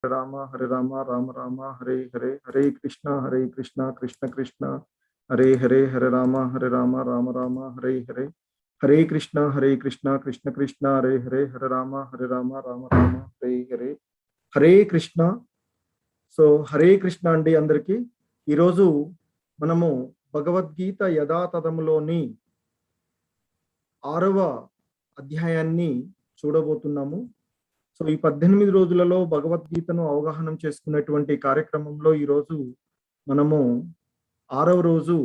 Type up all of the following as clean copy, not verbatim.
हरे राम राम राम हरे हरे, हरे कृष्णा कृष्ण कृष्ण हरे हरे, हरे राम राम राम हरे हरे, हरे कृष्णा कृष्ण कृष्ण हरे हरे, हरे राम राम हरे हरे, हरे कृष्ణ. So Hare Krishna అండి అందరికీ. ఈరోజు మనము భగవద్గీత యథాతథంలోని 6వ అధ్యాయాన్ని చూడబోతున్నాము. సో ఈ 18 రోజులలో భగవద్గీతను అవగాహన చేసుకునేటువంటి కార్యక్రమంలో ఈరోజు మనము 6వ రోజు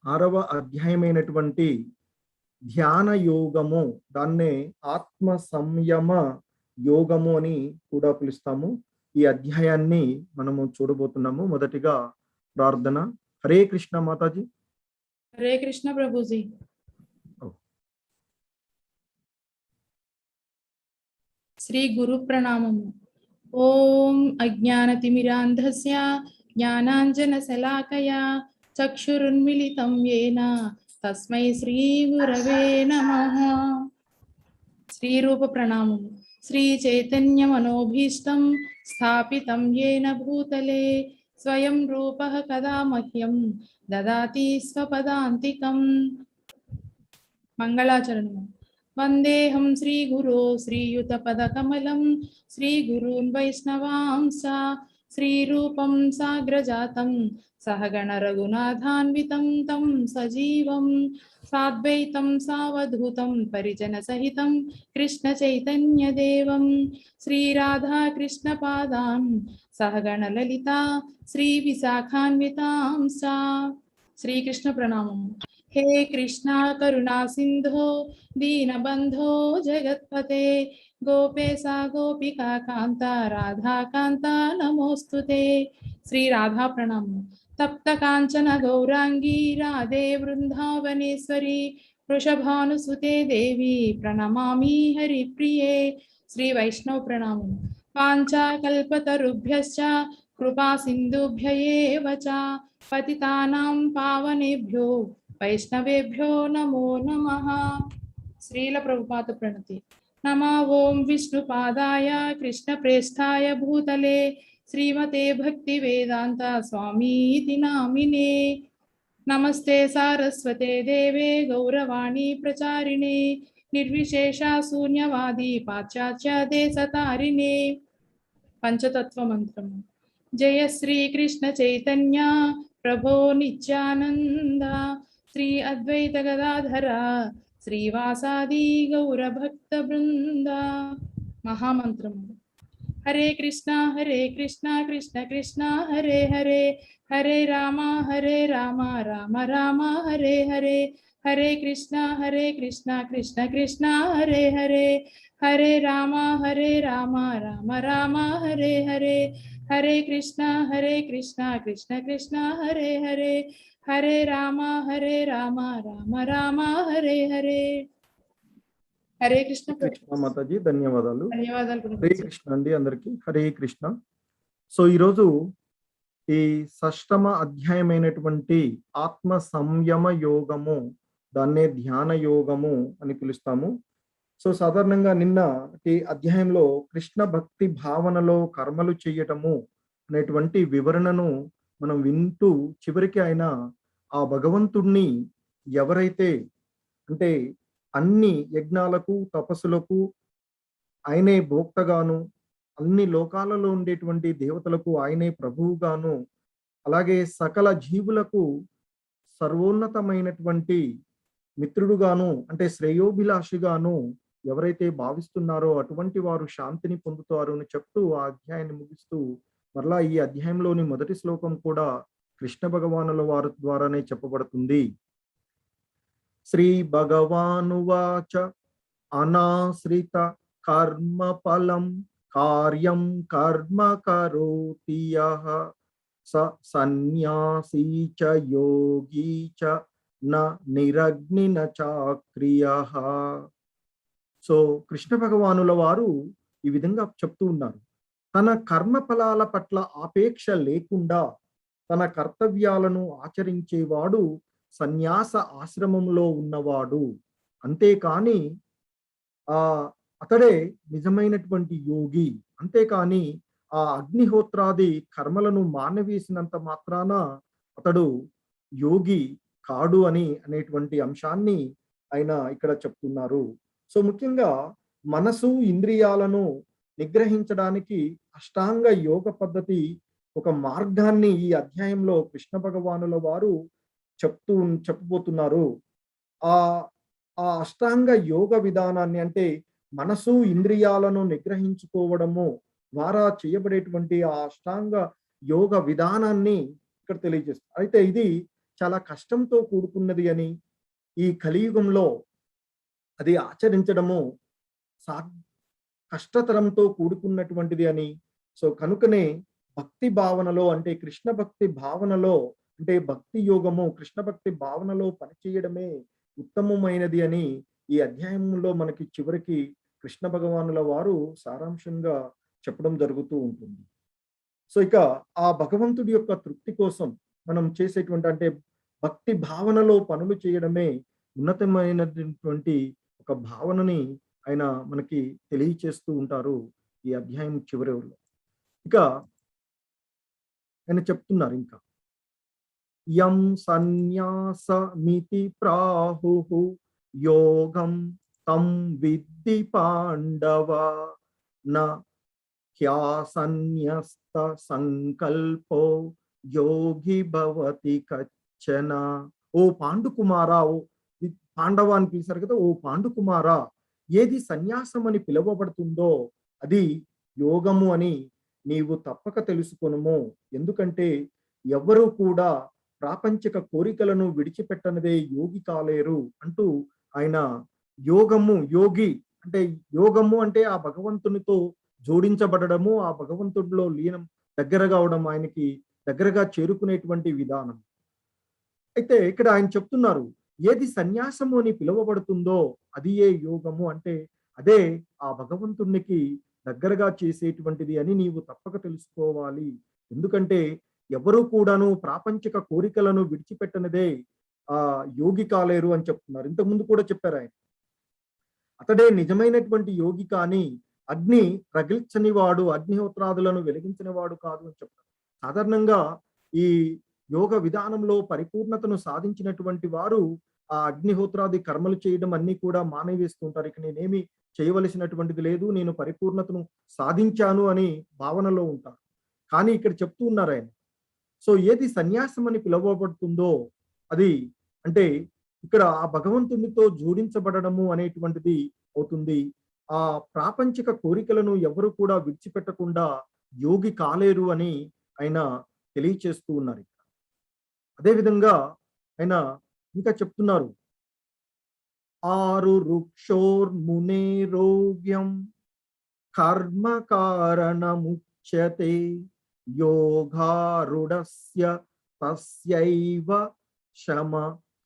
6వ అధ్యాయమైనటువంటి ధ్యాన యోగము, దాన్నే ఆత్మ సంయమ యోగము అని కూడా పిలుస్తాము. ఈ అధ్యాయాన్ని మనము చూడబోతున్నాము. మొదటిగా ప్రార్థన. హరే కృష్ణ మాతాజీ. హరే కృష్ణ ప్రభుజీ. శ్రీ గురు ప్రణామము. ఓం అజ్ఞానతిమిరాంధస్య జ్ఞానాంజన శలాకయా చక్షురున్మిళితం యేన తస్మై శ్రీ గురవే నమః. శ్రీ రూప ప్రణామము. శ్రీ చైతన్య మనోభీష్టం స్థాపితం యేన భూతలే స్వయం రూపః కదా మహ్యం దదాతి స్వపదాంతికం. మంగళాచరణము. వందేహం శ్రీ గురో శ్రీయుత పదకమలం శ్రీ గురూన్ వైష్ణవాంస శ్రీరూపం సాగ్రజాతం సహగణ రఘునాథాన్వితం తం సజీవం సాద్వైతం సావధూతం పరిజన సహితం కృష్ణ చైతన్య దేవం శ్రీ రాధా కృష్ణ పాదాన్ సహగణ లలిత శ్రీ విశాఖాన్వితాంస. శ్రీకృష్ణ ప్రణామం. हे कृष्णा करुणा सिंधो दीनबंधो जगत्पते गोपेशा गोपिका कांता राधा कांता नमोस्तुते. श्री राधा प्रणाम. तप्त कांचन गौरांगी राधे वृंदावनेश्वरी वृषभानुसुते देवी प्रणमामि हरिप्रिये. श्री वैष्णव प्रणाम. पांचा कल्पतरुभ्यश्च कृपा सिंधुभ्य एव च पतितानां पावनेभ्यो వైష్ణవేభ్యో నమో నమః. శ్రీల ప్రభుపాద ప్రణతి. నమో ఓం విష్ణుపాదాయ కృష్ణప్రేష్ఠాయ భూతలే శ్రీమతే భక్తి వేదాంత స్వామీతి నామినే. నమస్తే సారస్వతే దేవే గౌరవాణి ప్రచారిణే నిర్విశేష శూన్యవాది పాశ్చాత్య దేశతారిణే. పంచతత్వ మంత్రము. జయ శ్రీ కృష్ణ చైతన్య ప్రభో నిత్యానంద శ్రీ అద్వైత గదాధర శ్రీవాసాది గౌర భక్త బృంద. మహామంత్రము. హరే కృష్ణ కృష్ణ కృష్ణ హరే హరే, హరే రామ రామ రామ హరే హరే, హరే కృష్ణ కృష్ణ కృష్ణ హరే హరే, హరే రామ రామ రామ హరే హరే, హరే కృష్ణ కృష్ణ కృష్ణ హరే హరే, హరే రామ రామ రామ హరే హరే. హరే కృష్ణ మాతాజీ. ధన్యవాదాలు. ధన్యవాదాలు. హరే కృష్ణ అండి అందరికి. హరే కృష్ణ. సో ఈరోజు ఈ 6వ అధ్యాయమైనటువంటి ఆత్మ సంయమ యోగము, దాన్నే ధ్యాన యోగము అని పిలుస్తాము. సో సాధారణంగా నిన్నటి అధ్యాయంలో కృష్ణ భక్తి భావనలో కర్మలు చేయటము అనేటువంటి వివరణను మనం వింటూ చివరికి ఆయన ఆ భగవంతుణ్ణి ఎవరైతే, అంటే అన్ని యజ్ఞాలకు తపస్సులకు ఆయనే భోక్తగాను, అన్ని లోకాలలో ఉండేటువంటి దేవతలకు ఆయనే ప్రభువుగాను, అలాగే సకల జీవులకు సర్వోన్నతమైనటువంటి మిత్రుడుగాను, అంటే శ్రేయోభిలాషిగాను ఎవరైతే భావిస్తున్నారో అటువంటి వారు శాంతిని పొందుతారు అని చెప్తూ ఆ అధ్యాయాన్ని ముగిస్తూ మరలా ఈ అధ్యాయంలోని మొదటి శ్లోకం కూడా కృష్ణ భగవానుల వారి ద్వారానే చెప్పబడుతుంది. శ్రీ భగవానువాచ అనాశ్రిత కర్మ ఫలం కార్యం కర్మ కరోతి యః స సన్యాసీ చ యోగీ చ న నిరగ్ని న చాక్రియః. సో కృష్ణ భగవానుల వారు ఈ విధంగా చెప్తూ ఉన్నారు. తన కర్మ ఫలాల పట్ల ఆపేక్ష లేకుండా తన కర్తవ్యాలను ఆచరించేవాడు సన్యాస ఆశ్రమంలో ఉన్నవాడు. అంతేకాని అతడే నిజమైనటువంటి యోగి అంతేకాని ఆ అగ్నిహోత్రాది కర్మలను మానవేసినంత మాత్రాన అతడు యోగి కాడు అనేటువంటి అంశాన్ని ఆయన ఇక్కడ చెప్తున్నారు. సో ముఖ్యంగా మనసు ఇంద్రియాలను నిగ్రహించడానికి అష్టాంగ యోగ పద్ధతి ఒక మార్గాన్ని ఈ అధ్యాయంలో కృష్ణ భగవానుల వారు చెప్పబోతున్నారు. ఆ ఆ అష్టాంగ యోగ విధానాన్ని, అంటే మనసు ఇంద్రియాలను నిగ్రహించుకోవడము ద్వారా చేయబడేటువంటి ఆ అష్టాంగ యోగ విధానాన్ని ఇక్కడ తెలియజేస్తారు. అయితే ఇది చాలా కష్టంతో కూడుకున్నది అని, ఈ కలియుగంలో అది ఆచరించడము సా కష్టతరంతో కూడుకున్నటువంటిది అని, సో కనుకనే భక్తి భావనలో, అంటే కృష్ణ భక్తి భావనలో, అంటే భక్తి యోగము కృష్ణ భక్తి భావనలో పనిచేయడమే ఉత్తమమైనది అని ఈ అధ్యాయంలో మనకి చివరికి కృష్ణ భగవానుల వారు సారాంశంగా చెప్పడం జరుగుతూ ఉంటుంది. సో ఇక ఆ భగవంతుడి యొక్క తృప్తి కోసం మనం చేసేటువంటి, అంటే భక్తి భావనలో పనులు చేయడమే ఉన్నతమైనటువంటి ఒక భావనని ఆయన మనకి తెలియచేస్తూ ఉంటారు ఈ అధ్యాయం చివరిలో. ఇక ఆయన చెప్తున్నారు ఇంకా, యం సన్యాసమితి ప్రాహు యోగం తం విద్ధి పాండవ న హ్యాసన్యస్త సంకల్పో యోగి భవతి కచ్చన. ఓ పాండుకుమారా, ఓ పాండవ అని పిలిచారు కదా, ఓ పాండుకుమారా, ఏది సన్యాసం అని పిలువబడుతుందో అది యోగము అని నీవు తప్పక తెలుసుకొనుము. ఎందుకంటే ఎవ్వరూ కూడా ప్రాపంచిక కోరికలను విడిచిపెట్టనిదే యోగి కాలేరు అంటూ ఆయన యోగి అంటే యోగము అంటే ఆ భగవంతునితో జోడించబడము, ఆ భగవంతుడిలో లీనం దగ్గరగా అవడం, ఆయనకి దగ్గరగా చేరుకునేటువంటి విధానం. అయితే ఇక్కడ ఆయన చెప్తున్నారు, ఏది సన్యాసము అని పిలువబడుతుందో అది ఏ యోగము, అంటే అదే ఆ భగవంతునికి దగ్గరగా చేసేటువంటిది అని నీవు తప్పక తెలుసుకోవాలి. ఎందుకంటే ఎవరు కూడాను ప్రాపంచిక కోరికలను విడిచిపెట్టనిదే ఆ యోగి కాలేరు అని చెప్తున్నారు. ఇంతకుముందు కూడా చెప్పారు ఆయన, అతడే నిజమైనటువంటి యోగి, కానీ అగ్ని రగిల్చని వాడు, అగ్నిహోత్రాదులను వెలిగించిన వాడు కాదు అని చెప్తారు. సాధారణంగా ఈ యోగ విధానంలో పరిపూర్ణతను సాధించినటువంటి వారు ఆ అగ్నిహోత్రాది కర్మలు చేయడం అన్ని కూడా మానేవేస్తుంటారు. ఇక నేనేమి చేయవలసినటువంటిది లేదు, నేను పరిపూర్ణతను సాధించాను అని భావనలో ఉంటారు. కానీ ఇక్కడ చెప్తూ ఉన్నారు ఆయన, సో ఏది సన్యాసం అని పిలువబడుతుందో అది, అంటే ఇక్కడ ఆ భగవంతునితో జోడించబడము అనేటువంటిది అవుతుంది. ఆ ప్రాపంచిక కోరికలను ఎవరు కూడా విడిచిపెట్టకుండా యోగి కాలేరు అని ఆయన తెలియచేస్తూ ఉన్నారు. అదేవిధంగా ఆయన ఇంకా చెప్తున్నారు, ఆరు వృక్షోర్మునేరోగ్యం కర్మ కారణముచ్యతే యోగారుడస్య తస్యైవ శమ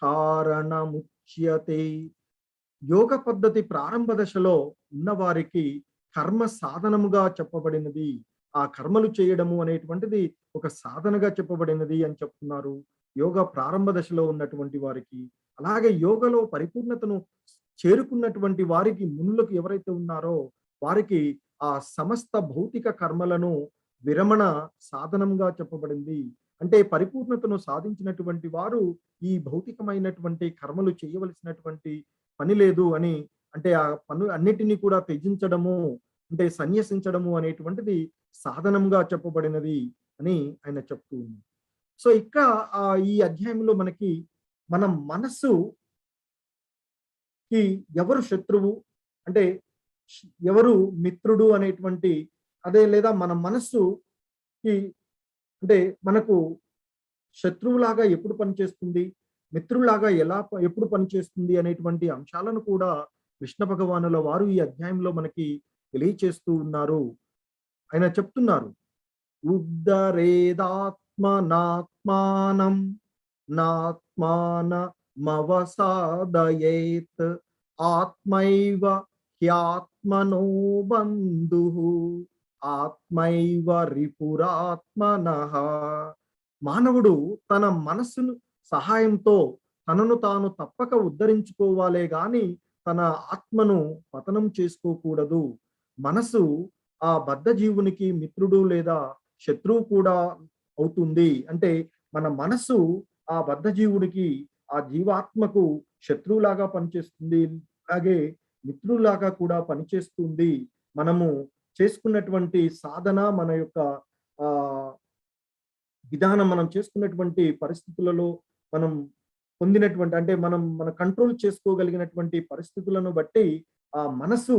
కారణముచ్యతే. యోగ పద్ధతి ప్రారంభ దశలో ఉన్నవారికి కర్మ సాధనముగా చెప్పబడినది, ఆ కర్మలు చేయడము అనేటువంటిది ఒక సాధనగా చెప్పబడినది అని చెప్తున్నారు యోగ ప్రారంభ దశలో ఉన్నటువంటి వారికి. అలాగే యోగలో పరిపూర్ణతను చేరుకున్నటువంటి వారికి, మునులకు ఎవరైతే ఉన్నారో వారికి ఆ సమస్త భౌతిక కర్మలను విరమణ సాధనంగా చెప్పబడింది. అంటే పరిపూర్ణతను సాధించినటువంటి వారు ఈ భౌతికమైనటువంటి కర్మలు చేయవలసినటువంటి పని లేదు అని, అంటే ఆ పను అన్నిటినీ కూడా త్యజించడము, అంటే సన్యసించడము అనేటువంటిది సాధనంగా చెప్పబడినది అని ఆయన చెప్తూ ఉన్నారు. సో ఇక్కడ ఈ అధ్యాయంలో మనకి మన మనస్సుకి ఎవరు శత్రువు, అంటే ఎవరు మిత్రుడు అనేటువంటి, అదే లేదా మన మనస్సుకి అంటే మనకు శత్రువులాగా ఎప్పుడు పనిచేస్తుంది, మిత్రులాగా ఎప్పుడు పనిచేస్తుంది అనేటువంటి అంశాలను కూడా కృష్ణ భగవానుల వారు ఈ అధ్యాయంలో మనకి తెలియచేస్తూ ఉన్నారు. ఆయన చెప్తున్నారు, ఉద్ధరేదాత్మనాత్మానం నాత్మానమవసాదయేత్ ఆత్మైవ హ్యాత్మనో బంధుః ఆత్మైవ రిపురాత్మనః. మానవుడు తన మనస్సును సహాయంతో తనను తాను తప్పక ఉద్ధరించుకోవాలే గాని తన ఆత్మను పతనం చేసుకోకూడదు. మనసు ఆ బద్ధ జీవునికి మిత్రుడు లేదా శత్రువు కూడా అవుతుంది. అంటే మన మనస్సు ఆ బద్ధ జీవుడికి, ఆ జీవాత్మకు శత్రువులాగా పనిచేస్తుంది. అలాగే మిత్రులాగా కూడా పనిచేస్తుంది. మనము చేసుకున్నటువంటి సాధన, మన యొక్క ఆహ్, విధానం, మనం చేసుకున్నటువంటి పరిస్థితులలో మనం పొందినటువంటి, అంటే మనం మన కంట్రోల్ చేసుకోగలిగినటువంటి పరిస్థితులను బట్టి ఆ మనసు,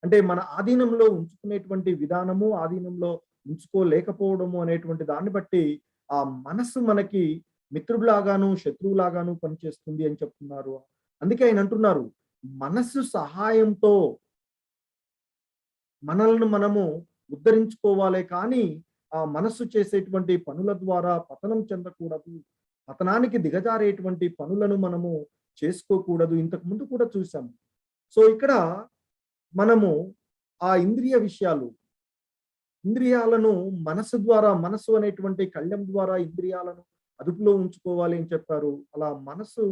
అంటే మన ఆధీనంలో ఉంచుకునేటువంటి విధానము, ఆధీనంలో ఉంచుకోలేకపోవడము అనేటువంటి దాన్ని బట్టి ఆ మనస్సు మనకి మిత్రుడిలాగాను శత్రువులాగాను పనిచేస్తుంది అని చెప్తున్నారు. అందుకే ఆయన అంటున్నారు, మనస్సు సహాయంతో మనల్ని మనము ఉద్ధరించుకోవాలే కానీ ఆ మనస్సు చేసేటువంటి పనుల ద్వారా పతనం చెందకూడదు. పతనానికి దిగజారేటువంటి పనులను మనము చేసుకోకూడదు. ఇంతకు ముందు కూడా చూసాము. సో ఇక్కడ మనము ఆ ఇంద్రియ విషయాలు, ఇంద్రియాలను మనసు ద్వారా, మనసు అనేటువంటి కళ్ళెం ద్వారా ఇంద్రియాలను అదుపులో ఉంచుకోవాలి అని చెప్పారు. అలా మనసు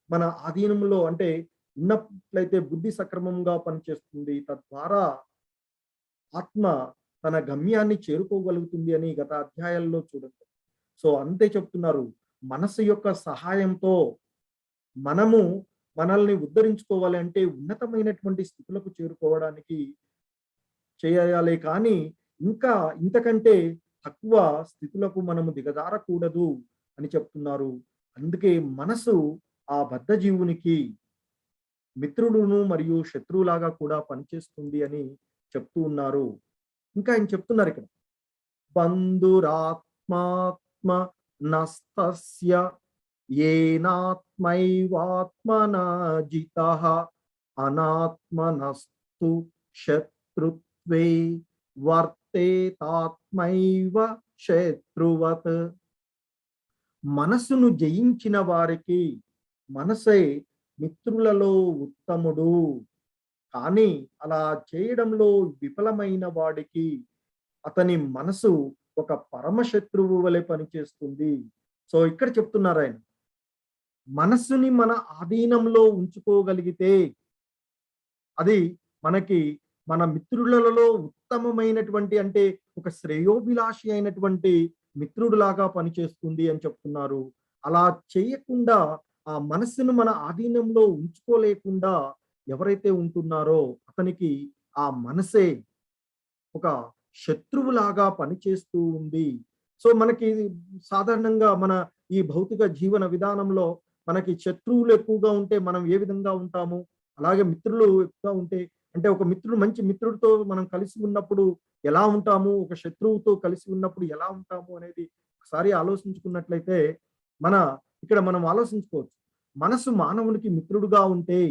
మన ఆధీనంలో అంటే ఉన్నట్లయితే బుద్ధి సక్రమంగా పనిచేస్తుంది. తద్వారా ఆత్మ తన గమ్యాన్ని చేరుకోగలుగుతుంది అని గత అధ్యాయాల్లో చూడండి. సో అంతే చెప్తున్నారు. మనసు యొక్క సహాయంతో మనము మనల్ని ఉద్ధరించుకోవాలి అంటే ఉన్నతమైనటువంటి స్థితులకు చేరుకోవడానికి చేయాలి కానీ ఇంకా ఇంతకంటే తక్కువ స్థితులకు మనము దిగజారకూడదు అని చెప్తున్నారు. అందుకే మనసు ఆ బద్ధ జీవునికి మిత్రుడును మరియు శత్రువులాగా కూడా పనిచేస్తుంది అని చెప్తూ ఉన్నారు. ఇంకా ఆయన చెప్తున్నారు ఇక్కడ, బంధురాత్మాత్మ నస్తస్య ఏనాత్మైవాత్మనా జితః అనాత్మనస్తు శత్రుత్వే వర్తేతాత్మైవ శత్రువత్. మనసును జయించిన వారికి మనసే మిత్రులలో ఉత్తముడు. కానీ అలా చేయడంలో విఫలమైన వాడికి అతని మనసు ఒక పరమశత్రువు వలె పనిచేస్తుంది. సో ఇక్కడ చెప్తున్నారు ఆయన, మనస్సుని మన ఆధీనంలో ఉంచుకోగలిగితే అది మనకి మన మిత్రులలో ఉత్తమమైనటువంటి, అంటే ఒక శ్రేయోభిలాషి అయినటువంటి మిత్రుడులాగా పనిచేస్తుంది అని చెప్తున్నారు. అలా చేయకుండా ఆ మనస్సును మన ఆధీనంలో ఉంచుకోలేకుండా ఎవరైతే ఉంటున్నారో అతనికి ఆ మనసే ఒక శత్రువులాగా పనిచేస్తూ ఉంది. సో మనకి సాధారణంగా మన ఈ భౌతిక జీవన విధానంలో మనకి శత్రువులు ఎక్కువగా ఉంటే మనం ఏ విధంగా ఉంటాము, అలాగే మిత్రులు ఎక్కువగా ఉంటే, అంటే ఒక మిత్రుడు, మంచి మిత్రుడితో మనం కలిసి ఉన్నప్పుడు ఎలా ఉంటాము, ఒక శత్రువుతో కలిసి ఉన్నప్పుడు ఎలా ఉంటాము అనేది ఒకసారి ఆలోచించుకున్నట్లయితే మన ఇక్కడ మనం ఆలోచించుకోవచ్చు. మనసు మానవునికి మిత్రుడుగా ఉంటే,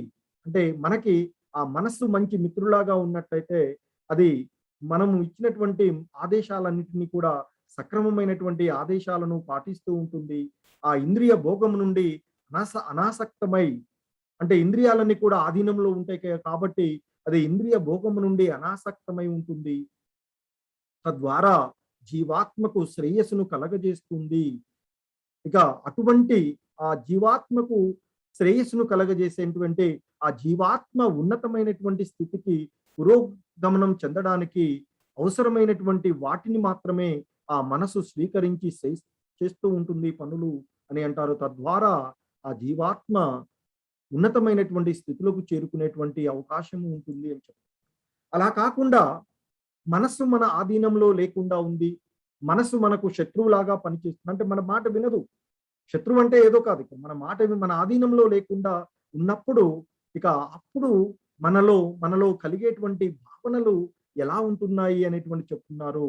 అంటే మనకి ఆ మనస్సు మంచి మిత్రులాగా ఉన్నట్లయితే అది మనము ఇచ్చినటువంటి ఆదేశాలన్నిటినీ కూడా సక్రమమైనటువంటి ఆదేశాలను పాటిస్తూ ఉంటుంది. ఆ ఇంద్రియ భోగం నుండి అనాసక్తమై, అంటే ఇంద్రియాలన్నీ కూడా ఆధీనంలో ఉంటాయి కాబట్టి అది ఇంద్రియ భోగము నుండి అనాసక్తమై ఉంటుంది. తద్వారా జీవాత్మకు శ్రేయస్సును కలగజేస్తుంది. ఇక అటువంటి ఆ జీవాత్మకు శ్రేయస్సును కలగజేసేటువంటి ఆ జీవాత్మ ఉన్నతమైనటువంటి స్థితికి పురోగమనం చెందడానికి అవసరమైనటువంటి వాటిని మాత్రమే ఆ మనసు స్వీకరించి చేస్తూ ఉంటుంది పనులు అని అంటారు. తద్వారా ఆ జీవాత్మ ఉన్నతమైనటువంటి స్థితులకు చేరుకునేటువంటి అవకాశం ఉంటుంది అని చెప్తారు. అలా కాకుండా మనస్సు మన ఆధీనంలో లేకుండా ఉంది, మనసు మనకు శత్రువులాగా పనిచేస్తుంది, అంటే మన మాట వినదు. శత్రువు అంటే ఏదో కాదు, మన మాట మన ఆధీనంలో లేకుండా ఉన్నప్పుడు ఇక అప్పుడు మనలో కలిగేటువంటి భావనలు ఎలా ఉంటున్నాయి అనేటువంటి చెప్తున్నారు.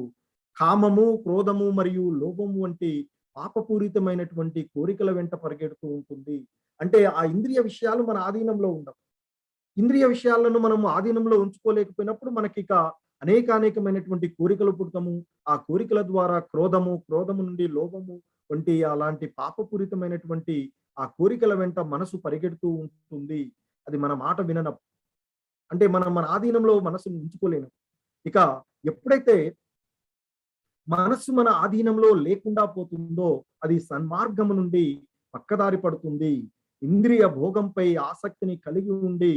కామము, క్రోధము మరియు లోభము వంటి పాపపూరితమైనటువంటి కోరికల వెంట పరిగెడుతూ ఉంటుంది. అంటే ఆ ఇంద్రియ విషయాలు మన ఆధీనంలో ఉండవు. ఇంద్రియ విషయాలను మనము ఆధీనంలో ఉంచుకోలేకపోయినప్పుడు మనకిక అనేకమైనటువంటి కోరికలు పుడతాము. ఆ కోరికల ద్వారా క్రోధము నుండి లోభము వంటి అలాంటి పాపపూరితమైనటువంటి ఆ కోరికల వెంట మనసు పరిగెడుతూ ఉంటుంది. అది మన మాట విననప్పుడు, అంటే మనం మన ఆధీనంలో మనసును ఉంచుకోలేము. ఇక ఎప్పుడైతే మనస్సు మన ఆధీనంలో లేకుండా పోతుందో అది సన్మార్గము నుండి పక్కదారి పడుతుంది. ఇంద్రియ భోగంపై ఆసక్తిని కలిగి ఉండి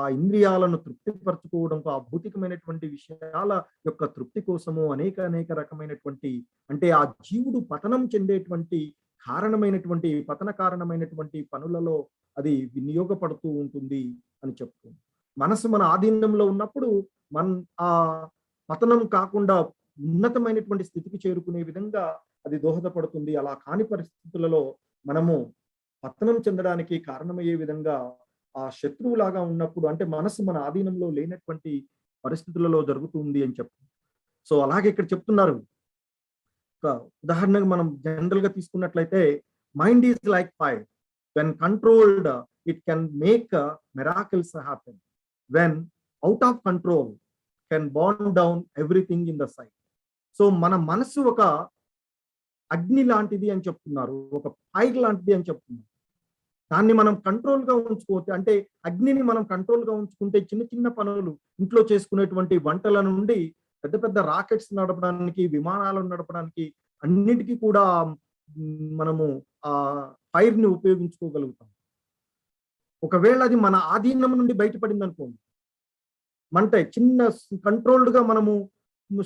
ఆ ఇంద్రియాలను తృప్తిపరచుకోవడం, ఆ భౌతికమైనటువంటి విషయాల యొక్క తృప్తి కోసము అనేక రకమైనటువంటి, అంటే ఆ జీవుడు పతనం చెందేటువంటి పతన కారణమైనటువంటి పనులలో అది వినియోగపడుతూ ఉంటుంది అని చెప్తుంది. మనసు మన ఆధీనంలో ఉన్నప్పుడు ఆ పతనం కాకుండా ఉన్నతమైనటువంటి స్థితికి చేరుకునే విధంగా అది దోహదపడుతుంది. అలా కాని పరిస్థితులలో మనము పతనం చెందడానికి కారణమయ్యే విధంగా ఆ శత్రువులాగా ఉన్నప్పుడు, అంటే మనసు మన ఆధీనంలో లేనటువంటి పరిస్థితులలో జరుగుతుంది అని చెప్తుంది. సో అలాగే ఇక్కడ చెప్తున్నారు. ఒక ఉదాహరణగా మనం జనరల్ గా తీసుకున్నట్లయితే, mind is like fire. When controlled it can make miracles happen. When out of control can burn down everything in the sight. So మన మనసు ఒక అగ్ని లాంటిది అని చెప్తున్నారు, ఒక ఫైర్ లాంటిది అని చెప్తున్నారు. దాన్ని మనం కంట్రోల్ గా ఉంచుకోవచ్చు. అంటే అగ్నిని మనం కంట్రోల్ గా ఉంచుకుంటే చిన్న పనులు, ఇంట్లో చేసుకునేటువంటి వంటల నుండి పెద్ద రాకెట్స్ నడపడానికి, విమానాలను నడపడానికి అన్నిటికీ కూడా మనము ఆ ఫైర్ ని ఉపయోగించుకోగలుగుతాం. ఒకవేళ అది మన ఆధీనం నుండి బయటపడింది అనుకోండి, మంట చిన్న కంట్రోల్డ్ గా మనము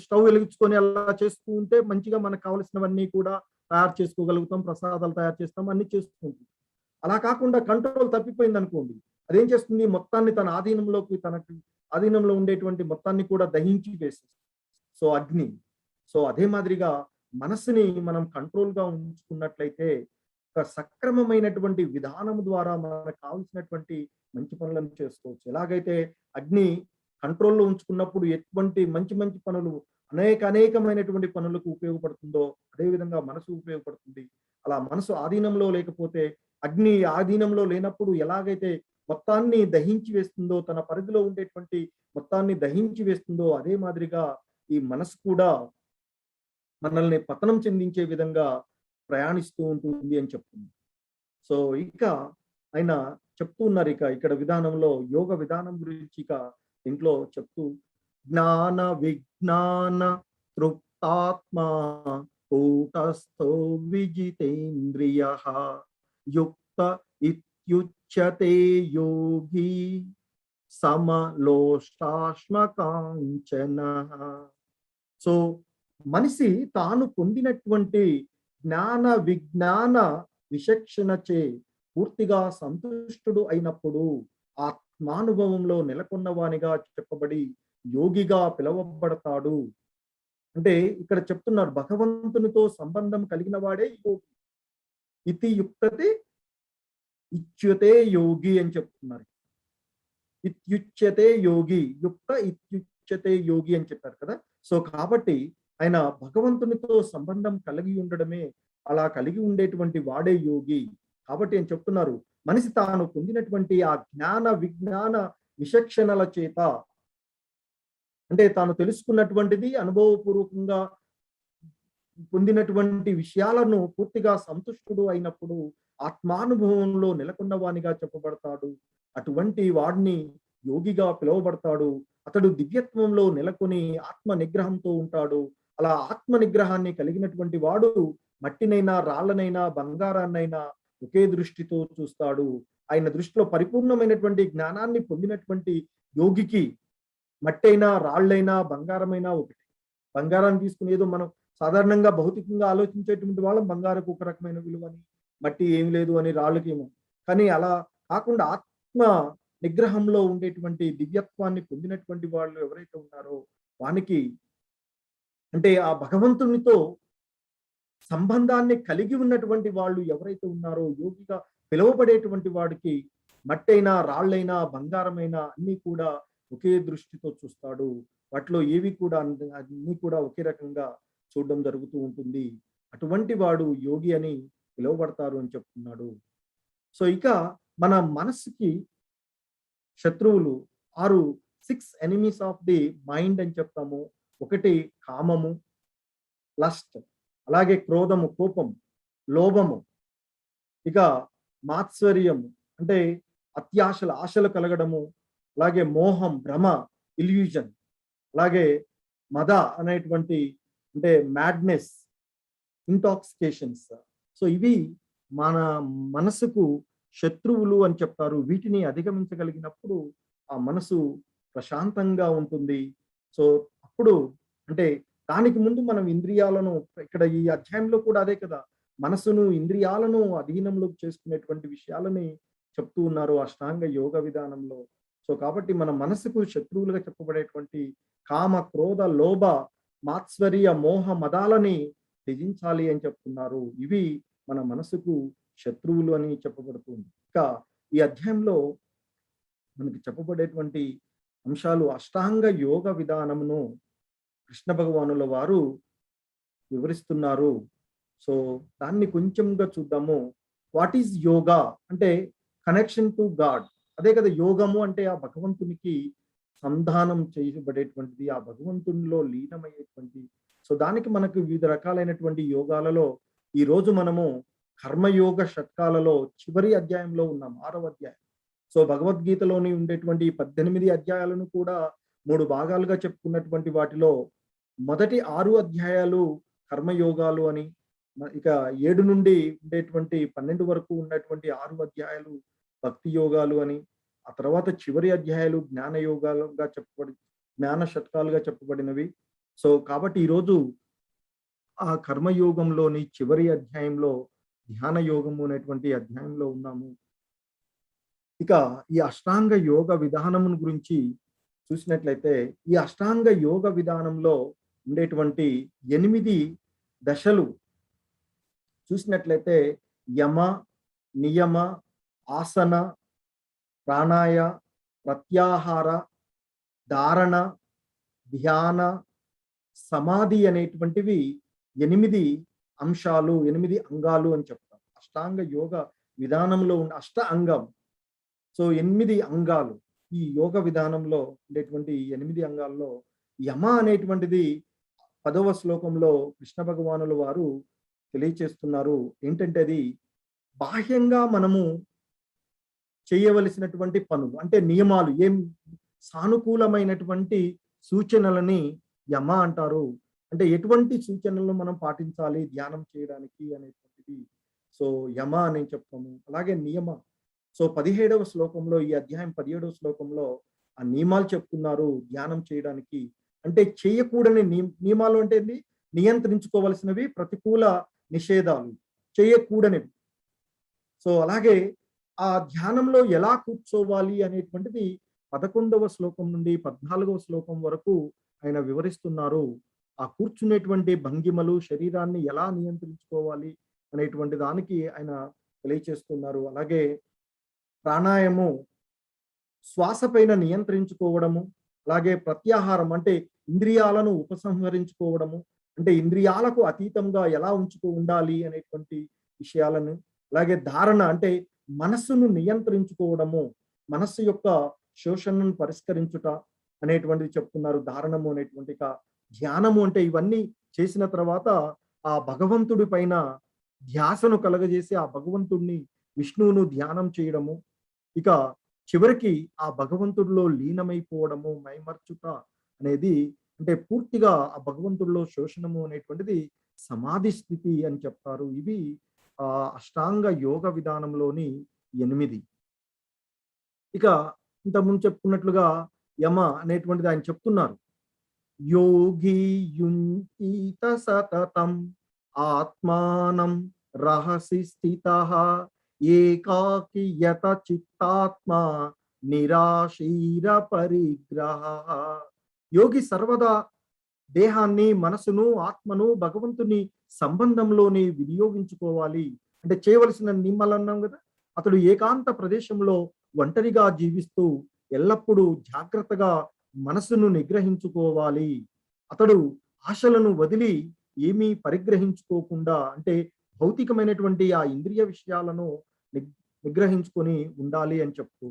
స్టవ్ వెలిగించుకొని అలా చేస్తూ ఉంటే మంచిగా మనకు కావలసినవన్నీ కూడా తయారు చేసుకోగలుగుతాం, ప్రసాదాలు తయారు చేస్తాం, అన్ని చేసుకుంటాం. అలా కాకుండా కంట్రోల్ తప్పిపోయింది అనుకోండి, అదేం చేస్తుంది, మొత్తాన్ని తన తనకు ఆధీనంలో ఉండేటువంటి మొత్తాన్ని కూడా దహించి వేసేస్తుంది. సో అగ్ని. సో అదే మాదిరిగా మనసుని మనం కంట్రోల్ గా ఉంచుకున్నట్లయితే ఒక సక్రమమైనటువంటి విధానం ద్వారా మనకు కావలసినటువంటి మంచి పనులను చేసుకోవచ్చు. ఎలాగైతే అగ్ని కంట్రోల్లో ఉంచుకున్నప్పుడు ఎటువంటి మంచి పనులు, అనేకమైనటువంటి పనులకు ఉపయోగపడుతుందో అదేవిధంగా మనసు ఉపయోగపడుతుంది. అలా మనసు ఆధీనంలో లేకపోతే, అగ్ని ఆధీనంలో లేనప్పుడు ఎలాగైతే మొత్తాన్ని దహించి వేస్తుందో, తన పరిధిలో ఉండేటువంటి మొత్తాన్ని దహించి వేస్తుందో, అదే మాదిరిగా ఈ మనసు కూడా మనల్ని పతనం చెందించే విధంగా ప్రయాణిస్తూ ఉంటుంది అని చెప్తుంది. సో ఇక ఆయన చెప్తూ ఉన్నారు, ఇక్కడ విధానంలో యోగ విధానం గురించి ఇంట్లో చెప్తూ, జ్ఞాన విజ్ఞాన తృప్తాత్మా కూటస్థో విజితేంద్రియ యుక్త ఇత్యుచ్యతే యోగి సమలోష్టాశ్మకాంచన. సో మనిషి తాను పొందినటువంటి జ్ఞాన విజ్ఞాన విచక్షణచే పూర్తిగా సంతుష్టుడు అయినప్పుడు ఆత్మానుభవంలో నెలకొన్నవానిగా చెప్పబడి యోగిగా పిలువబడతాడు. అంటే ఇక్కడ చెప్తున్నారు, భగవంతునితో సంబంధం కలిగిన వాడే యోగి. ఇతి యుక్తతే ఇచ్యుతే యోగి అని చెప్తున్నారు. ఇత్యుచ్యతే యోగి, యుక్త ఇత్యుచ్యతే యోగి అని చెప్పారు కదా. సో కాబట్టి ఆయన భగవంతునితో సంబంధం కలిగి ఉండడమే, అలా కలిగి ఉండేటువంటి వాడే యోగి. కాబట్టి ఆయన చెప్తున్నారు, మనిషి తాను పొందినటువంటి ఆ జ్ఞాన విజ్ఞాన విచక్షణల చేత, అంటే తాను తెలుసుకున్నటువంటిది, అనుభవపూర్వకంగా పొందినటువంటి విషయాలను పూర్తిగా సంతుష్టుడు అయినప్పుడు ఆత్మానుభవంలో నెలకొన్న వానిగా చెప్పబడతాడు. అటువంటి వాడిని యోగిగా పిలువబడతాడు. అతడు దివ్యత్వంలో నెలకొని ఆత్మ నిగ్రహంతో ఉంటాడు. అలా ఆత్మ నిగ్రహాన్ని కలిగినటువంటి వాడు మట్టినైనా, రాళ్లనైనా, బంగారాన్నైనా ఒకే దృష్టితో చూస్తాడు. ఆయన దృష్టిలో పరిపూర్ణమైనటువంటి జ్ఞానాన్ని పొందినటువంటి యోగికి మట్టైనా, రాళ్ళైనా, బంగారమైనా ఒకటి. బంగారాన్ని తీసుకుని ఏదో మనం సాధారణంగా భౌతికంగా ఆలోచించేటువంటి వాళ్ళం, బంగారకు ఒక రకమైన విలువని, మట్టి ఏమి లేదు అని, రాళ్ళకేమో. కానీ అలా కాకుండా ఆత్మ నిగ్రహంలో ఉండేటువంటి దివ్యత్వాన్ని పొందినటువంటి వాళ్ళు ఎవరైతే ఉన్నారో వానికి, అంటే ఆ భగవంతునితో సంబంధాన్ని కలిగి ఉన్నటువంటి వాళ్ళు ఎవరైతే ఉన్నారో యోగిగా పిలువబడేటువంటి వాడికి మట్టైనా, రాళ్ళైనా, బంగారమైనా అన్ని కూడా ఒకే దృష్టితో చూస్తాడు. వాటిలో ఏవి కూడా అన్ని కూడా ఒకే రకంగా చూడడం జరుగుతూ ఉంటుంది. అటువంటి వాడు యోగి అని పిలువబడతారు అని చెప్తున్నాడు. సో ఇక మన మనసుకి శత్రువులు 6 ఎనిమీస్ ఆఫ్ ది మైండ్ అని చెప్తాము. ఒకటి కామము, లస్ట్, అలాగే క్రోధము, కోపం, లోభము, ఇక మాత్సర్యము అంటే అత్యాశలు, ఆశలు కలగడము, అలాగే మోహం, భ్రమ, ఇల్యూజన్, అలాగే మద అనేటువంటి అంటే మ్యాడ్నెస్, ఇంటాక్సికేషన్స్. సో ఇవి మన మనసుకు శత్రువులు అని చెప్తారు. వీటిని అధిగమించగలిగినప్పుడు ఆ మనసు ప్రశాంతంగా ఉంటుంది. సో అప్పుడు అంటే దానికి ముందు మనం ఇంద్రియాలను ఇక్కడ ఈ అధ్యాయంలో కూడా అదే కదా! మనసును, ఇంద్రియాలను అధీనంలోకి చేసుకునేటువంటి విషయాలని చెప్తూ ఉన్నారు అష్టాంగ యోగ విధానంలో. సో కాబట్టి మన మనసుకు శత్రువులుగా చెప్పబడేటువంటి కామ, క్రోధ, లోభ, మాత్సర్య, మోహ మదాలని త్యజించాలి అని చెప్తున్నారు. ఇవి మన మనసుకు శత్రువులు అని చెప్పబడుతుంది. ఇంకా ఈ అధ్యాయంలో మనకి చెప్పబడేటువంటి అంశాలు అష్టాంగ యోగ విధానమును కృష్ణ భగవానుల వారు వివరిస్తున్నారు. సో దాన్ని కొంచెంగా చూద్దాము. వాట్ ఈజ్ యోగా అంటే కనెక్షన్ టు గాడ్. అదే కదా యోగము అంటే ఆ భగవంతునికి సంధానం చేయబడేటువంటిది, ఆ భగవంతునిలో లీనమయ్యేటువంటి. సో దానికి మనకు వివిధ రకాలైనటువంటి యోగాలలో ఈ రోజు మనము కర్మయోగ షట్కాలలో చివరి అధ్యాయంలో ఉన్నాం, 6వ అధ్యాయం. సో భగవద్గీతలోని ఉండేటువంటి 18 అధ్యాయాలను కూడా 3 భాగాలుగా చెప్పుకున్నటువంటి వాటిలో మొదటి 6 అధ్యాయాలు కర్మయోగాలు అని, ఇక 7 నుండి ఉండేటువంటి 12 వరకు ఉన్నటువంటి 6 అధ్యాయాలు భక్తి యోగాలు అని, ఆ తర్వాత చివరి అధ్యాయాలు జ్ఞాన యోగాలుగా జ్ఞాన షట్కాలుగా చెప్పబడినవి. సో కాబట్టి ఈరోజు ఆ కర్మయోగంలోని చివరి అధ్యాయంలో ధ్యాన యోగము అనేటువంటి అధ్యాయంలో ఉన్నాము. ఇక ఈ అష్టాంగ యోగ విధానమును గురించి చూసినట్లయితే ఈ అష్టాంగ యోగ విధానంలో ఉండేటువంటి 8 దశలు చూసినట్లయితే యమ, నియమ, ఆసన, ప్రాణాయ, ప్రత్యాహార, ధారణ, ధ్యాన, సమాధి అనేటువంటివి 8 అంశాలు, 8 అంగాలు అని చెప్తాం. అష్టాంగ యోగ విధానంలో ఉన్న అష్ట అంగం. సో 8 అంగాలు ఈ యోగ విధానంలో ఉండేటువంటి 8 అంగాల్లో యమ అనేటువంటిది 10వ శ్లోకంలో కృష్ణ భగవానుల వారు తెలియచేస్తున్నారు. ఏంటంటే అది బాహ్యంగా మనము చేయవలసినటువంటి పనులు అంటే నియమాలు, ఏం సానుకూలమైనటువంటి సూచనలని యమ అంటారు. అంటే ఎటువంటి సూచనలను మనం పాటించాలి ధ్యానం చేయడానికి అనేటువంటిది సో యమ అని చెప్తాము. అలాగే నియమ. సో 17వ శ్లోకంలో ఈ అధ్యాయం 17వ శ్లోకంలో ఆ నియమాలు చెప్తున్నారు ధ్యానం చేయడానికి. అంటే చేయకూడని నియమాలు అంటే ఏంటి? నియంత్రించుకోవలసినవి, ప్రతికూల నిషేధాలు, చేయకూడనివి. సో అలాగే ఆ ధ్యానంలో ఎలా కూర్చోవాలి అనేటువంటిది 11వ శ్లోకం నుండి 14వ శ్లోకం వరకు ఆయన వివరిస్తున్నారు. ఆ కూర్చునేటువంటి భంగిమలు, శరీరాన్ని ఎలా నియంత్రించుకోవాలి అనేటువంటి దానికి ఆయన తెలియచేస్తున్నారు. అలాగే ప్రాణాయాము శ్వాస పైన నియంత్రించుకోవడము, అలాగే ప్రత్యాహారం అంటే ఇంద్రియాలను ఉపసంహరించుకోవడము, అంటే ఇంద్రియాలకు అతీతంగా ఎలా ఉండాలి అనేటువంటి విషయాలను, అలాగే ధారణ అంటే మనస్సును నియంత్రించుకోవడము, మనస్సు యొక్క శోషణను పరిష్కరించుట అనేటువంటిది చెప్తున్నారు ధారణము అనేటువంటి. ధ్యానము అంటే ఇవన్నీ చేసిన తర్వాత ఆ భగవంతుడి పైన ధ్యాసను కలగజేసి ఆ భగవంతుడిని, విష్ణువును ధ్యానం చేయడము, ఇక చివరికి ఆ భగవంతుడిలో లీనమైపోవడము, మైమర్చుట అనేది అంటే పూర్తిగా ఆ భగవంతుడిలో శోషణము అనేటువంటిది సమాధి స్థితి అని చెప్తారు. ఇవి అష్టాంగ యోగ విధానంలోని 8. ఇక ఇంతకుముందు చెప్పుకున్నట్లుగా యమ అనేటువంటిది ఆయన చెప్తున్నారు. యోగి యుంచీత సతతం ఆత్మానం రహసి స్థితః ఏకాకి యత చిత్తాత్మ నిరాశీర పరిగ్రహ. యోగి సర్వదా దేహాన్ని, మనసును, ఆత్మను భగవంతుని సంబంధంలోని వినియోగించుకోవాలి. అంటే చేయవలసిన నియమాలు అన్నాం కదా. అతడు ఏకాంత ప్రదేశంలో ఒంటరిగా జీవిస్తూ ఎల్లప్పుడూ జాగ్రత్తగా మనసును నిగ్రహించుకోవాలి. అతడు ఆశలను వదిలి ఏమీ పరిగ్రహించుకోకుండా అంటే భౌతికమైనటువంటి ఆ ఇంద్రియ విషయాలను నిగ్రహించుకొని ఉండాలి అని చెప్తూ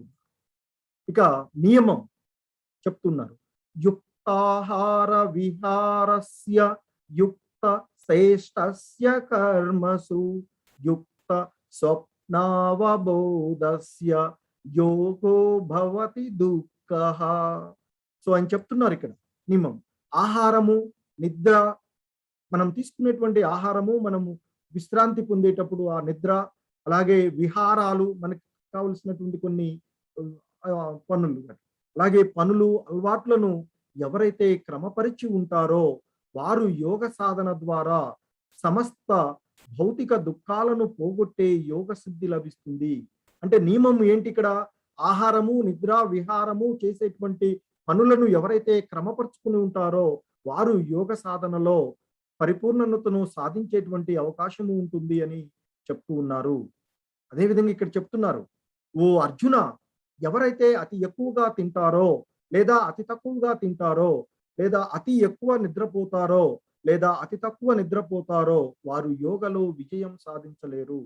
ఇక నియమం చెప్తున్నారు. యుక్తాహార విహారస్య యుక్త శ్రేష్టస్య కర్మసు యుక్త స్వప్నావబోధస్య యోగో భవతి దుఃఖః. సో ఆయన చెప్తున్నారు ఇక్కడ నియమం. ఆహారము, నిద్ర, మనం తీసుకునేటువంటి ఆహారము, మనము విశ్రాంతి పొందేటప్పుడు ఆ నిద్ర, అలాగే విహారాలు, మనకి కావలసినటువంటి కొన్ని పనులు, అలాగే పనులు అలవాట్లను ఎవరైతే క్రమపరిచి ఉంటారో వారు యోగ సాధన ద్వారా సమస్త భౌతిక దుఃఖాలను పోగొట్టే యోగ సిద్ధి లభిస్తుంది. అంటే నియమం ఏంటి ఇక్కడ? ఆహారము, నిద్ర, విహారము చేసేటువంటి పనులను ఎవరైతే క్రమపరుచుకుని ఉంటారో వారు యోగ సాధనలో పరిపూర్ణతను సాధించేటువంటి అవకాశము ఉంటుంది అని చెప్తూ ఉన్నారు. అదేవిధంగా ఇక్కడ చెప్తున్నారు, ఓ అర్జున, ఎవరైతే అతి ఎక్కువగా తింటారో లేదా అతి తక్కువగా తింటారో లేదా అతి ఎక్కువ నిద్రపోతారో లేదా అతి తక్కువ నిద్రపోతారో వారు యోగలో విజయం సాధించలేరు.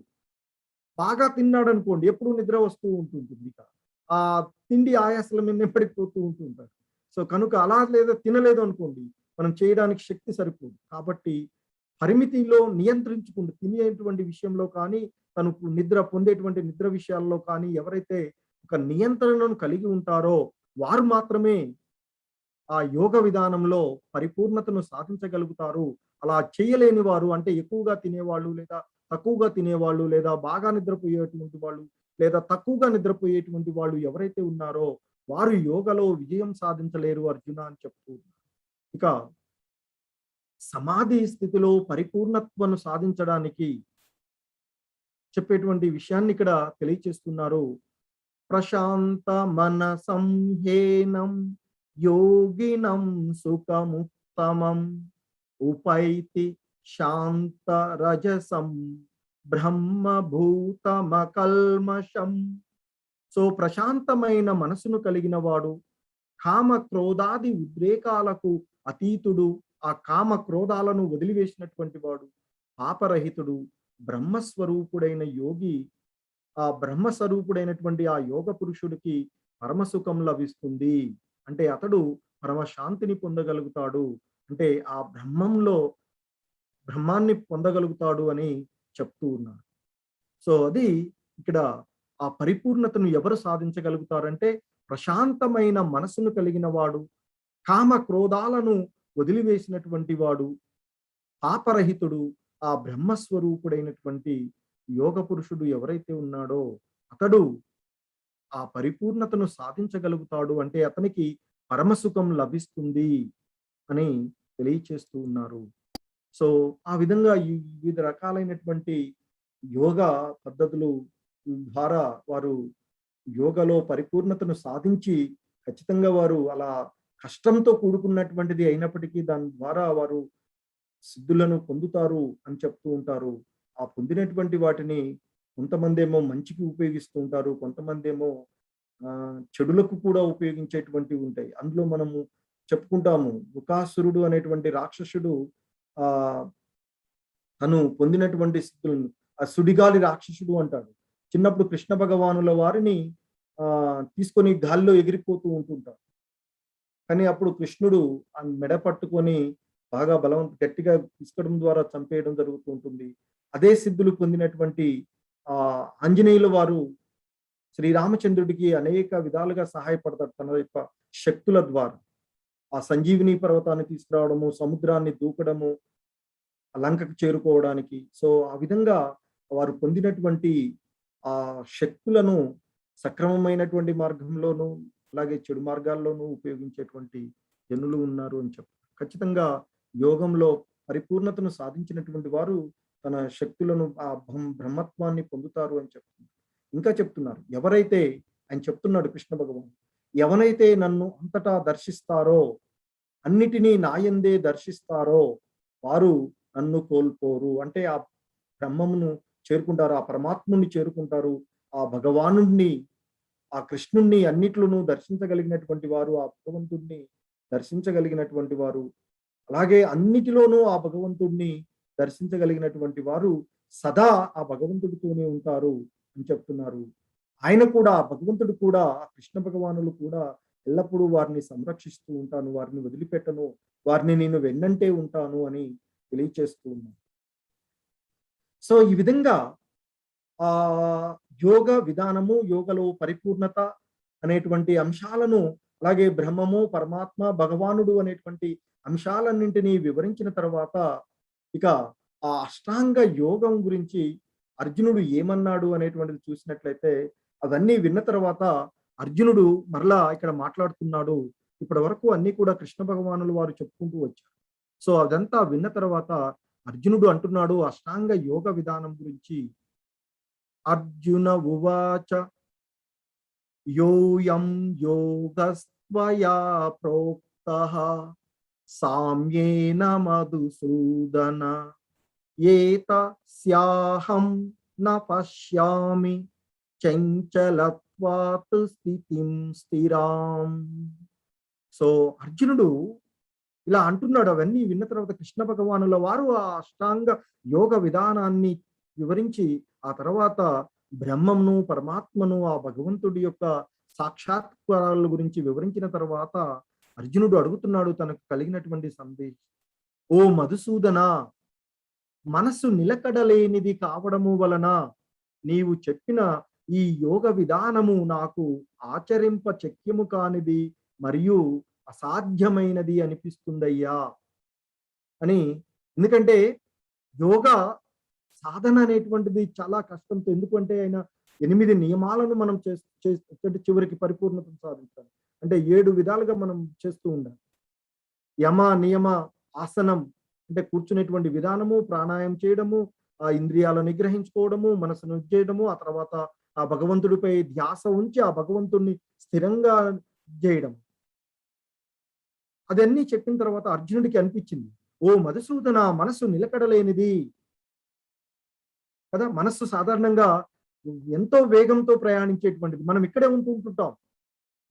బాగా తిన్నాడు అనుకోండి, ఎప్పుడు నిద్ర వస్తూ ఉంటుంది. ఇక ఆ తిండి ఆయాసల మీద పడిపోతూ ఉంటుంటారు. సో కనుక అలా లేదా తినలేదు అనుకోండి, మనం చేయడానికి శక్తి సరిపోదు. కాబట్టి పరిమితిలో నియంత్రించుకుంటూ తినేటువంటి విషయంలో కానీ, తను నిద్ర పొందేటువంటి నిద్ర విషయాల్లో కానీ ఎవరైతే ఒక నియంత్రణను కలిగి ఉంటారో వారు మాత్రమే ఆ యోగ విధానంలో పరిపూర్ణతను సాధించగలుగుతారు. అలా చేయలేని వారు, అంటే ఎక్కువగా తినేవాళ్ళు లేదా తక్కువగా తినేవాళ్ళు లేదా బాగా నిద్రపోయేటువంటి వాళ్ళు లేదా తక్కువగా నిద్రపోయేటువంటి వాళ్ళు ఎవరైతే ఉన్నారో వారు యోగలో విజయం సాధించలేరు అర్జున అని చెప్తూ ఉన్నారు. ఇక సమాధి స్థితిలో పరిపూర్ణత్వను సాధించడానికి చెప్పేటువంటి విషయాన్ని ఇక్కడ తెలియచేస్తున్నారు. ప్రశాంత మన సంహేనం యోగినం సుఖముత్తమం ఉపైతి శాంత రజసం బ్రహ్మభూతమకల్మషం. సో ప్రశాంతమైన మనసును కలిగిన వాడు, కామ క్రోధాది ఉద్రేకాలకు అతీతుడు, ఆ కామ క్రోధాలను వదిలివేసినటువంటి వాడు, పాపరహితుడు, బ్రహ్మస్వరూపుడైన యోగి, ఆ బ్రహ్మస్వరూపుడైనటువంటి ఆ యోగ పురుషుడికి పరమసుఖం లభిస్తుంది. అంటే అతడు పరమశాంతిని పొందగలుగుతాడు, అంటే ఆ బ్రహ్మాన్ని పొందగలుగుతాడు అని చెప్తూ ఉన్నారు. సో అది ఇక్కడ ఆ పరిపూర్ణతను ఎవరు సాధించగలుగుతారంటే ప్రశాంతమైన మనసును కలిగిన వాడు, కామ క్రోధాలను వదిలివేసినటువంటి వాడు, పాపరహితుడు, ఆ బ్రహ్మస్వరూపుడైనటువంటి యోగ పురుషుడు ఎవరైతే ఉన్నాడో అతడు ఆ పరిపూర్ణతను సాధించగలుగుతాడు, అంటే అతనికి పరమసుఖం లభిస్తుంది అని తెలియచేస్తూ ఉన్నారు. సో ఆ విధంగా ఈ వివిధ రకాలైనటువంటి యోగా పద్ధతులు ద్వారా వారు యోగలో పరిపూర్ణతను సాధించి ఖచ్చితంగా వారు అలా కష్టంతో కూడుకున్నటువంటిది అయినప్పటికీ దాని ద్వారా వారు సిద్ధులను పొందుతారు అని చెప్తూ ఉంటారు. ఆ పొందినటువంటి వాటిని కొంతమంది ఏమో మంచికి ఉపయోగిస్తూ ఉంటారు, కొంతమంది ఏమో చెడులకు కూడా ఉపయోగించేటువంటివి ఉంటాయి. అందులో మనము చెప్పుకుంటాము, వృకాసురుడు అనేటువంటి రాక్షసుడు ఆ తను పొందినటువంటి స్థితులను ఆ సుడిగాలి రాక్షసుడు అంటాడు. చిన్నప్పుడు కృష్ణ భగవానుల వారిని తీసుకొని గాల్లో ఎగిరిపోతూ ఉంటుంటారు. కానీ అప్పుడు కృష్ణుడు ఆ మెడ పట్టుకొని బాగా గట్టిగా పిసకడం ద్వారా చంపేయడం జరుగుతూ ఉంటుంది. అదే సిద్ధులు పొందినటువంటి ఆంజనేయుల వారు శ్రీరామచంద్రుడికి అనేక విధాలుగా సహాయపడతాడు తన యొక్క శక్తుల ద్వారా. ఆ సంజీవిని పర్వతాన్ని తీసుకురావడము, సముద్రాన్ని దూకడము, లంకకు చేరుకోవడానికి. సో ఆ విధంగా వారు పొందినటువంటి ఆ శక్తులను సక్రమమైనటువంటి మార్గంలోనూ అలాగే చెడు మార్గాల్లోనూ ఉపయోగించేటువంటి జనులు ఉన్నారు అని చెప్తారు. ఖచ్చితంగా యోగంలో పరిపూర్ణతను సాధించినటువంటి వారు తన శక్తులను ఆ బ్రహ్మత్వాన్ని పొందుతారు అని చెప్తున్నారు. ఇంకా చెప్తున్నారు, ఎవరైతే ఆయన చెప్తున్నాడు కృష్ణ భగవాన్, ఎవరైతే నన్ను అంతటా దర్శిస్తారో, అన్నిటినీ నాయందే దర్శిస్తారో వారు నన్ను కోల్పోరు. అంటే ఆ బ్రహ్మమును చేరుకుంటారు, ఆ పరమాత్ముని చేరుకుంటారు, ఆ భగవానుణ్ణి, ఆ కృష్ణుణ్ణి అన్నిట్లోనూ దర్శించగలిగినటువంటి వారు, ఆ భగవంతుణ్ణి దర్శించగలిగినటువంటి వారు, అలాగే అన్నిటిలోనూ ఆ భగవంతుణ్ణి దర్శించగలిగినటువంటి వారు సదా ఆ భగవంతుడితోనే ఉంటారు అని చెప్తున్నారు. ఆయన కూడా, భగవంతుడు కూడా, ఆ కృష్ణ భగవానులు కూడా ఎల్లప్పుడూ వారిని సంరక్షిస్తూ ఉంటాను, వారిని వదిలిపెట్టను, వారిని నేను వెన్నంటే ఉంటాను అని తెలియచేస్తూ ఉన్నాను. సో ఈ విధంగా ఆ యోగ విధానము, యోగలో పరిపూర్ణత అనేటువంటి అంశాలను, అలాగే బ్రహ్మము, పరమాత్మ, భగవానుడు అనేటువంటి అంశాలన్నింటినీ వివరించిన తర్వాత ఇక ఆ అష్టాంగ యోగం గురించి అర్జునుడు ఏమన్నాడు అనేటువంటిది చూసినట్లయితే, అవన్నీ విన్న తర్వాత అర్జునుడు మరలా ఇక్కడ మాట్లాడుతున్నాడు. ఇప్పటి వరకు అన్ని కూడా కృష్ణ భగవానులు వారు చెప్పుకుంటూ వచ్చారు. సో అదంతా విన్న తర్వాత అర్జునుడు అంటున్నాడు అష్టాంగ యోగ విధానం గురించి. అర్జున ఉవాచ యోయం యోగస్త్వయా ప్రోక్తః సామ్యేన మధుసూదన ఏతస్యాహం న పశ్యామి చంచలత్వాత్ స్థితిం స్థిరాం. సో అర్జునుడు ఇలా అంటున్నాడు. అవన్నీ విన్న తర్వాత కృష్ణ భగవానుల వారు ఆ అష్టాంగ యోగ విధానాన్ని వివరించి ఆ తర్వాత బ్రహ్మమును పరమాత్మను ఆ భగవంతుడి యొక్క సాక్షాత్కారాల గురించి వివరించిన తర్వాత అర్జునుడు అడుగుతున్నాడు తనకు కలిగినటువంటి సందేశం. ఓ మధుసూదన, మనస్సు నిలకడలేనిది కావడము వలన నీవు చెప్పిన ఈ యోగ విధానము నాకు ఆచరింప శక్యము కానిది మరియు అసాధ్యమైనది అనిపిస్తుందయ్యా అని. ఎందుకంటే యోగా సాధన అనేటువంటిది చాలా కష్టంతో, ఎందుకంటే ఆయన 8 నియమాలను మనం చివరికి పరిపూర్ణతను సాధించాలి అంటే 7 విధాలుగా మనం చేస్తూ ఉండాలి. యమ నియమ ఆసనం అంటే కూర్చునేటువంటి విధానము, ప్రాణాయామం చేయడము, ఆ ఇంద్రియాలను నిగ్రహించుకోవడము, మనసును చేయడము, ఆ తర్వాత ఆ భగవంతుడిపై ధ్యాస ఉంచి ఆ భగవంతుడిని స్థిరంగా చేయడం. అదన్నీ చెప్పిన తర్వాత అర్జునుడికి అనిపించింది, ఓ మధుసూదన, మనసు నిలకడలేనిది కదా. మనస్సు సాధారణంగా ఎంతో వేగంతో ప్రయాణించేటువంటిది. మనం ఇక్కడే ఉంటుంటాం,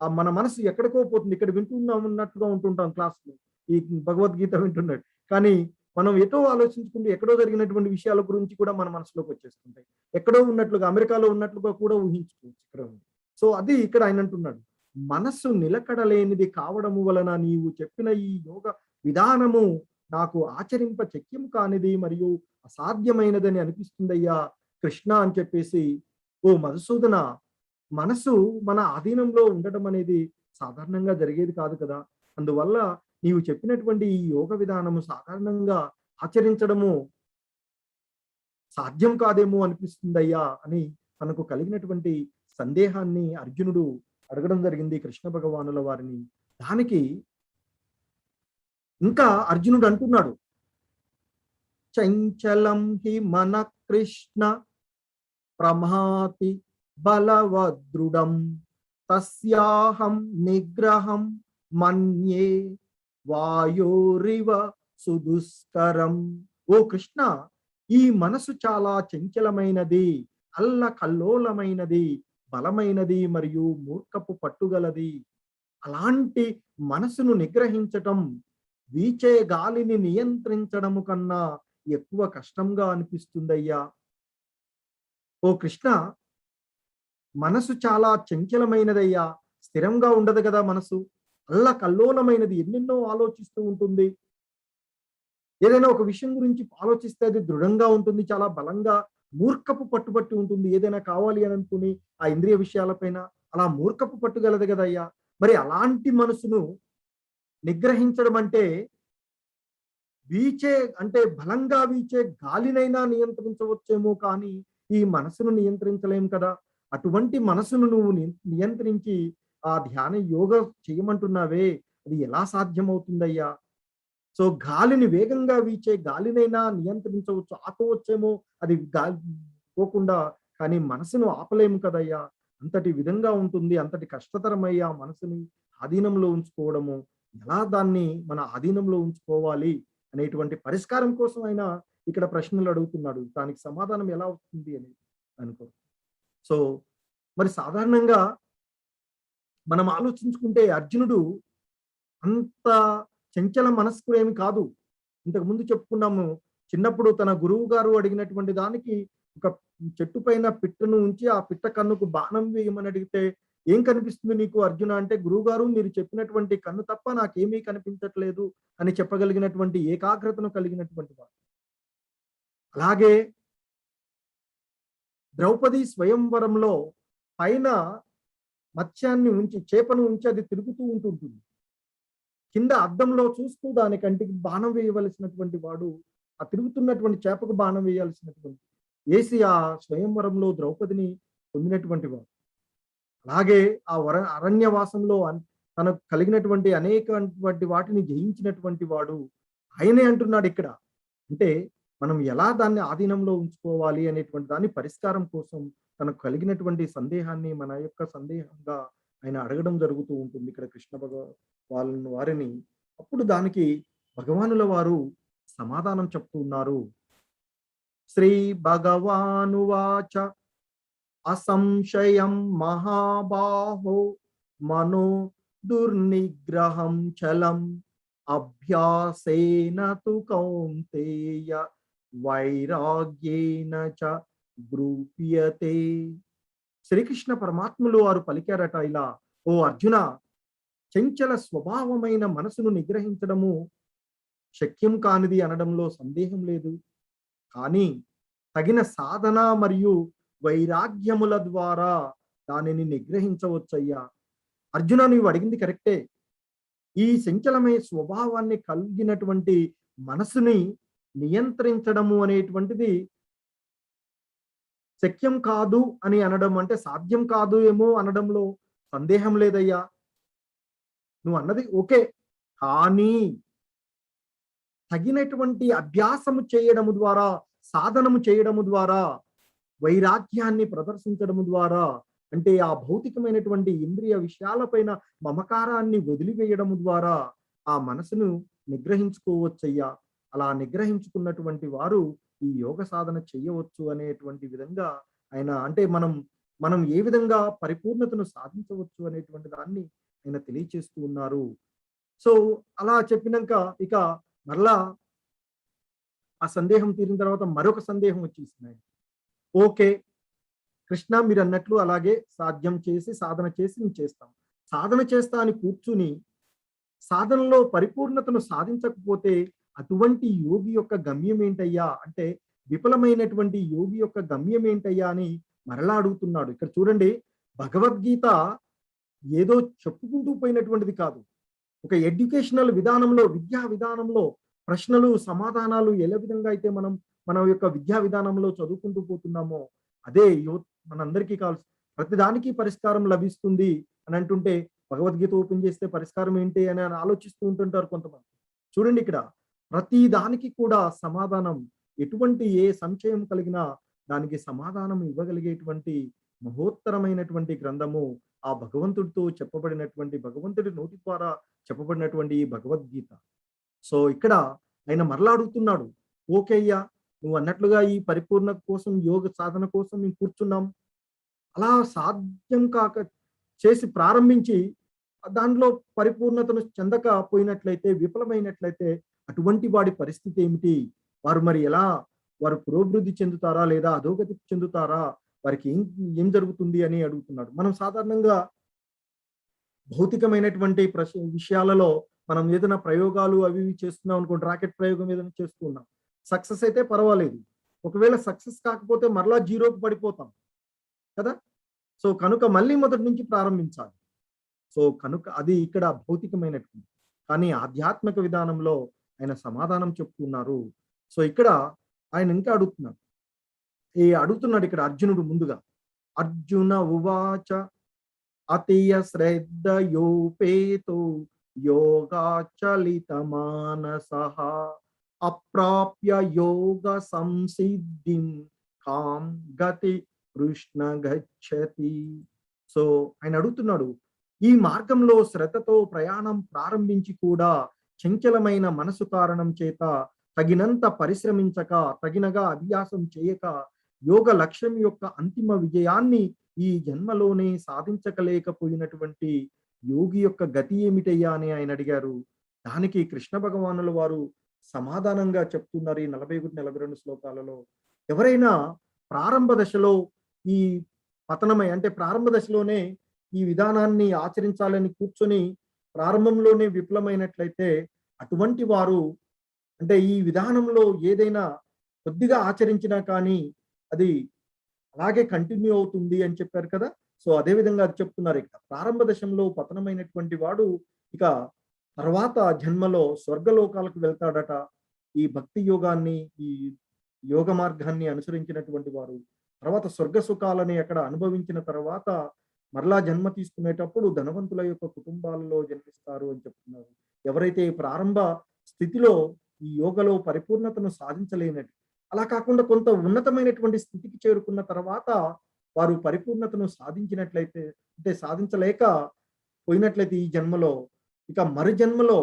మన మనసు ఎక్కడికో పోతుంది. ఇక్కడ వింటున్నాం ఉన్నట్టుగా ఉంటుంటాం క్లాస్లో, ఈ భగవద్గీత వింటున్నాడు, కానీ మనం ఎటో ఆలోచించుకుంటూ ఎక్కడో జరిగినటువంటి విషయాల గురించి కూడా మన మనసులోకి వచ్చేస్తుంటాయి. ఎక్కడో ఉన్నట్లుగా, అమెరికాలో ఉన్నట్లుగా కూడా ఊహించుకోవచ్చు ఇక్కడ ఉంది. సో అది ఇక్కడ ఆయన అంటున్నాడు, మనస్సు నిలకడలేనిది కావడము వలన నీవు చెప్పిన ఈ యోగ విధానము నాకు ఆచరింప శక్యం కానిది మరియు అసాధ్యమైనదని అనిపిస్తుందయ్యా కృష్ణ అని చెప్పేసి. ఓ మధుసూదన, మనసు మన ఆధీనంలో ఉండడం అనేది సాధారణంగా జరిగేది కాదు కదా. అందువల్ల నీవు చెప్పినటువంటి ఈ యోగ విధానము సాధారణంగా ఆచరించడము సాధ్యం కాదేమో అనిపిస్తుందయ్యా అని మనకు కలిగినటువంటి సందేహాన్ని అర్జునుడు అడగడం జరిగింది కృష్ణ భగవానుల వారిని. దానికి ఇంకా అర్జునుడు అంటున్నాడు, చంచలం హి మన కృష్ణ ప్రమాతి బలవదృఢం తస్యాహం నిగ్రహం మన్యే వాయోరివ సుదుష్కరం. ఓ కృష్ణ, ఈ మనసు చాలా చంచలమైనది, అల్లకల్లోలమైనది, బలమైనది మరియు మూర్ఖపు పట్టుగలది. అలాంటి మనసును నిగ్రహించటం వీచే గాలిని నియంత్రించడము కన్నా ఎక్కువ కష్టంగా అనిపిస్తుందయ్యా. ఓ కృష్ణ, మనసు చాలా చంచలమైనదయ్యా, స్థిరంగా ఉండదు కదా. మనసు అల్లకల్లోలమైనది, ఎన్నెన్నో ఆలోచిస్తూ ఉంటుంది. ఏదైనా ఒక విషయం గురించి ఆలోచిస్తే అది దృఢంగా ఉంటుంది, చాలా బలంగా మూర్ఖపు పట్టుబట్టి ఉంటుంది. ఏదైనా కావాలి అని అనుకుని ఆ ఇంద్రియ విషయాలపైన అలా మూర్ఖపు పట్టుగలదు కదయ్యా. మరి అలాంటి మనసును నిగ్రహించడం అంటే బలంగా వీచే గాలినైనా నియంత్రించవచ్చేమో కానీ ఈ మనసును నియంత్రించలేం కదా. అటువంటి మనసును నువ్వు నియంత్రించి ఆ ధ్యాన యోగ చేయమంటున్నావే, అది ఎలా సాధ్యమవుతుందయ్యా? సో గాలిని, వేగంగా వీచే గాలినైనా నియంత్రించవచ్చు, ఆపవచ్చేమో అది గాలి పోకుండా, కానీ మనసును ఆపలేము కదయ్యా. అంతటి విధంగా ఉంటుంది, అంతటి కష్టతరమయ్యా మనసుని ఆధీనంలో ఉంచుకోవడము. ఎలా దాన్ని మన ఆధీనంలో ఉంచుకోవాలి అనేటువంటి పరిష్కారం కోసం ఆయన ఇక్కడ ప్రశ్నలు అడుగుతున్నాడు. దానికి సమాధానం ఎలా వస్తుంది అని అనుకో. సో మరి సాధారణంగా మనం ఆలోచించుకుంటే అర్జునుడు అంత చంచల మనస్కుడు ఏమి కాదు. ఇంతకు ముందు చెప్పుకున్నాము, చిన్నప్పుడు తన గురువు గారు అడిగినటువంటి దానికి ఒక చెట్టు పైన పిట్టను ఉంచి ఆ పిట్ట కన్నుకు బాణం వేయమని అడిగితే, ఏం కనిపిస్తుంది నీకు అర్జున అంటే, గురువు గారు మీరు చెప్పినటువంటి కన్ను తప్ప నాకేమీ కనిపించట్లేదు అని చెప్పగలిగినటువంటి ఏకాగ్రతను కలిగినటువంటి వాడు. అలాగే ద్రౌపది స్వయంవరంలో పైన మత్స్యాన్ని ఉంచి, చేపను ఉంచి అది తిరుగుతూ ఉంటుంటుంది. కింద అద్దంలో చూస్తూ దాని కంటికి బాణం వేయవలసినటువంటి వాడు ఆ తిరుగుతున్నటువంటి చేపకు బాణం వేయాల్సినటువంటి వేసి ఆ స్వయంవరంలో ద్రౌపదిని పొందినటువంటి వాడు. అలాగే ఆ అరణ్యవాసంలో తనకు కలిగినటువంటి అనేకటువంటి వాటిని జయించినటువంటి వాడు ఆయనే అంటున్నాడు ఇక్కడ. అంటే మనం ఎలా దాన్ని ఆధీనంలో ఉంచుకోవాలి అనేటువంటి దాని పరిష్కారం కోసం తనకు కలిగినటువంటి సందేహాన్ని మన యొక్క సందేహంగా ఆయన అడగడం జరుగుతూ ఉంటుంది ఇక్కడ కృష్ణ వారిని. అప్పుడు దానికి భగవానుల వారు సమాధానం చెప్తూ ఉన్నారు. శ్రీ భగవానువాచ అసంశయం మహాబాహో మనో దుర్నిగ్రహం చలం అభ్యాసేన తు కౌంతేయ వైరాగ్యేన చ గృహ్యతే. శ్రీకృష్ణ పరమాత్ములు వారు పలికారట ఇలా, ఓ అర్జున, చంచల స్వభావమైన మనసును నిగ్రహించడము శక్యం కానిది అనడంలో సందేహం లేదు. కానీ తగిన సాధన మరియు వైరాగ్యముల ద్వారా దానిని నిగ్రహించవచ్చయ్యా. అర్జున, నువ్వు అడిగింది కరెక్టే. ఈ చంచలమైన స్వభావాన్ని కలిగినటువంటి మనసుని నియంత్రించడము అనేటువంటిది శక్యం కాదు అని అనడం, అంటే సాధ్యం కాదు ఏమో అనడంలో సందేహం లేదయ్యా. నువ్వు అన్నది ఓకే, కానీ తగినటువంటి అభ్యాసము చేయడము ద్వారా, సాధనము చేయడము ద్వారా, వైరాగ్యాన్ని ప్రదర్శించడము ద్వారా, అంటే ఆ భౌతికమైనటువంటి ఇంద్రియ విషయాలపైన మమకారాన్ని వదిలివేయడము ద్వారా ఆ మనసును నిగ్రహించుకోవచ్చయ్యా. అలా నిగ్రహించుకున్నటువంటి వారు ఈ యోగ సాధన చేయవచ్చు అనేటువంటి విధంగా ఆయన, అంటే మనం ఏ విధంగా పరిపూర్ణతను సాధించవచ్చు అనేటువంటి దాన్ని ఆయన తెలియచేస్తూ ఉన్నారు. సో అలా చెప్పినాక ఇక మరలా ఆ సందేహం తీరిన తర్వాత మరొక సందేహం వచ్చేసింది. ఓకే కృష్ణ, మీరు అన్నట్లు అలాగే సాధ్యం చేసి సాధన చేసి నేను చేస్తాం, సాధన చేస్తా అని కూర్చుని సాధనలో పరిపూర్ణతను సాధించకపోతే అటువంటి యోగి యొక్క గమ్యం ఏంటయ్యా, అంటే విఫలమైనటువంటి యోగి యొక్క గమ్యం ఏంటయ్యా అని మరలా అడుగుతున్నాడు. ఇక్కడ చూడండి, భగవద్గీత ఏదో చెప్పుకుంటూ పోయినటువంటిది కాదు. ఒక ఎడ్యుకేషనల్ విధానంలో, విద్యా విధానంలో ప్రశ్నలు సమాధానాలు ఏ విధంగా అయితే మన యొక్క విద్యా విధానంలో చదువుకుంటూ పోతున్నామో అదే మనందరికీ కావాల్సి, ప్రతిదానికి పరిష్కారం లభిస్తుంది అని అంటుంటే భగవద్గీత ఓపెన్ చేస్తే పరిష్కారం ఏంటి అని ఆలోచిస్తూ ఉంటుంటారు కొంతమంది. చూడండి, ఇక్కడ ప్రతి దానికి కూడా సమాధానం, ఎటువంటి ఏ సంశయం కలిగినా దానికి సమాధానం ఇవ్వగలిగేటువంటి మహోత్తరమైనటువంటి గ్రంథము ఆ భగవంతుడితో చెప్పబడినటువంటి, భగవంతుడి నోటి ద్వారా చెప్పబడినటువంటి ఈ భగవద్గీత. సో ఇక్కడ ఆయన మరలా అడుగుతున్నాడు, ఓకే అయ్యా, నువ్వు అన్నట్లుగా ఈ పరిపూర్ణత కోసం, యోగ సాధన కోసం మేము కూర్చున్నాం. అలా సాధ్యం కాక చేసి ప్రారంభించి దాంట్లో పరిపూర్ణతను చెందకపోయినట్లయితే, విఫలమైనట్లయితే అటువంటి వాడి పరిస్థితి ఏమిటి? వారు మరి ఎలా, వారు పురోభివృద్ధి చెందుతారా లేదా అధోగతి చెందుతారా? వారికి ఏం జరుగుతుంది అని అడుగుతున్నాడు. మనం సాధారణంగా భౌతికమైనటువంటి విషయాలలో మనం ఏదైనా ప్రయోగాలు అవి ఇవి చేస్తున్నాం అనుకోండి, రాకెట్ ప్రయోగం ఏదైనా చేస్తున్నాం, సక్సెస్ అయితే పర్వాలేదు. ఒకవేళ సక్సెస్ కాకపోతే మరలా జీరోకి పడిపోతాం కదా. సో కనుక మళ్ళీ మొదటి నుంచి ప్రారంభించాలి. సో కనుక అది ఇక్కడ భౌతికమైనటువంటి, కానీ ఆధ్యాత్మిక విధానంలో ఆయన సమాధానం చెప్తున్నారు. సో ఇక్కడ ఆయన ఇంకా అడుగుతున్నాడు ఇక్కడ అర్జునుడు ముందుగా. అర్జున ఉవాచ అతియ శ్రద్ధయోపేతో యోగాచలిత మానసః అప్రాప్య యోగ సంసిద్ధిం కాం గతి కృష్ణ గచ్చతి. సో ఆయన అడుగుతున్నాడు, ఈ మార్గంలో శ్రద్ధతో ప్రయాణం ప్రారంభించి కూడా చంచలమైన మనసు కారణం చేత తగినంత పరిశ్రమించక, తగినగా అభ్యాసం చేయక యోగ లక్ష్యం యొక్క అంతిమ విజయాన్ని ఈ జన్మలోనే సాధించకలేకపోయినటువంటి యోగి యొక్క గతి ఏమిటయ్యా అని ఆయన అడిగారు. దానికి కృష్ణ భగవానుల వారు సమాధానంగా చెప్తున్నారు ఈ 41-42 శ్లోకాలలో. ఎవరైనా ప్రారంభ దశలో ఈ పతనమై, అంటే ప్రారంభ దశలోనే ఈ విధానాన్ని ఆచరించాలని కూర్చొని ప్రారంభంలోనే విఫలమైనట్లయితే అటువంటి వారు, అంటే ఈ విధానంలో ఏదైనా కొద్దిగా ఆచరించినా కానీ అది అలాగే కంటిన్యూ అవుతుంది అని చెప్పారు కదా. సో అదే విధంగా అది చెప్తున్నారు ఇక్కడ. ప్రారంభ దశంలో పతనమైనటువంటి వాడు ఇక తర్వాత జన్మలో స్వర్గలోకాలకు వెళ్తాడట. ఈ భక్తి యోగాన్ని, ఈ యోగ మార్గాన్ని అనుసరించినటువంటి వారు తర్వాత స్వర్గ సుఖాలని అక్కడ అనుభవించిన తర్వాత మరలా జన్మ తీసుకునేటప్పుడు ధనవంతుల యొక్క కుటుంబాలలో జన్మిస్తారు అని చెప్తున్నారు. ఎవరైతే ఈ ప్రారంభ స్థితిలో ఈ యోగలో పరిపూర్ణతను సాధించలేనట్టు, అలా కాకుండా కొంత ఉన్నతమైనటువంటి స్థితికి చేరుకున్న తర్వాత వారు పరిపూర్ణతను సాధించినట్లయితే, అంటే సాధించలేక పోయినట్లయితే ఈ జన్మలో, ఇక మరు జన్మలో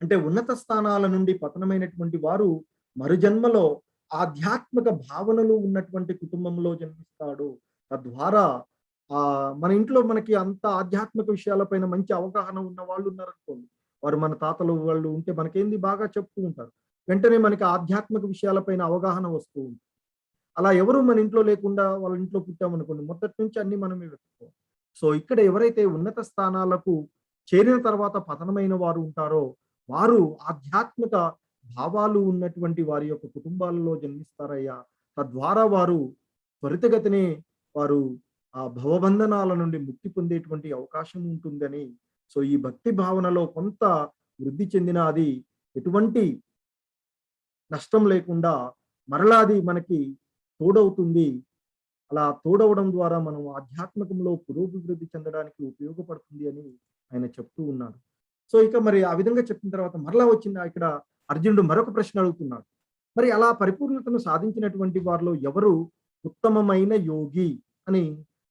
అంటే ఉన్నత స్థానాల నుండి పతనమైనటువంటి వారు మరుజన్మలో ఆధ్యాత్మిక భావనలు ఉన్నటువంటి కుటుంబంలో జన్మిస్తాడు. తద్వారా మన ఇంట్లో మనకి అంత ఆధ్యాత్మిక విషయాలపైన మంచి అవగాహన ఉన్న వాళ్ళు ఉన్నారనుకోండి. వారు మన తాతలు వాళ్ళు ఉంటే మనకేంది బాగా చెప్తూ ఉంటారు. వెంటనే మనకి ఆధ్యాత్మిక విషయాలపైన అవగాహన వస్తూ ఉంటుంది. అలా ఎవరు మన ఇంట్లో లేకుండా వాళ్ళ ఇంట్లో పుట్టామనుకోండి, మొదటి నుంచి అన్ని మనమే వెతుక్కోవాలి. సో ఇక్కడ ఎవరైతే ఉన్నత స్థానాలకు చేరిన తర్వాత పతనమైన వారు ఉంటారో వారు ఆధ్యాత్మిక భావాలు ఉన్నటువంటి వారి యొక్క కుటుంబాలలో జన్మిస్తారయ్యా. తద్వారా వారు త్వరితగతినే వారు ఆ భవబంధనాల నుండి ముక్తి పొందేటువంటి అవకాశం ఉంటుందని, సో ఈ భక్తి భావనలో కొంత వృద్ధి చెందిన అది ఎటువంటి నష్టం లేకుండా మరలాది మనకి తోడవుతుంది. అలా తోడవడం ద్వారా మనం ఆధ్యాత్మికంలో పురోభివృద్ధి చెందడానికి ఉపయోగపడుతుంది అని ఆయన చెప్తూ ఉన్నారు. సో ఇక మరి ఆ విధంగా చెప్పిన తర్వాత మరలా వచ్చింది ఇక్కడ అర్జునుడు మరొక ప్రశ్న అడుగుతున్నాడు. మరి అలా పరిపూర్ణతను సాధించినటువంటి వారిలో ఎవరు ఉత్తమమైన యోగి అని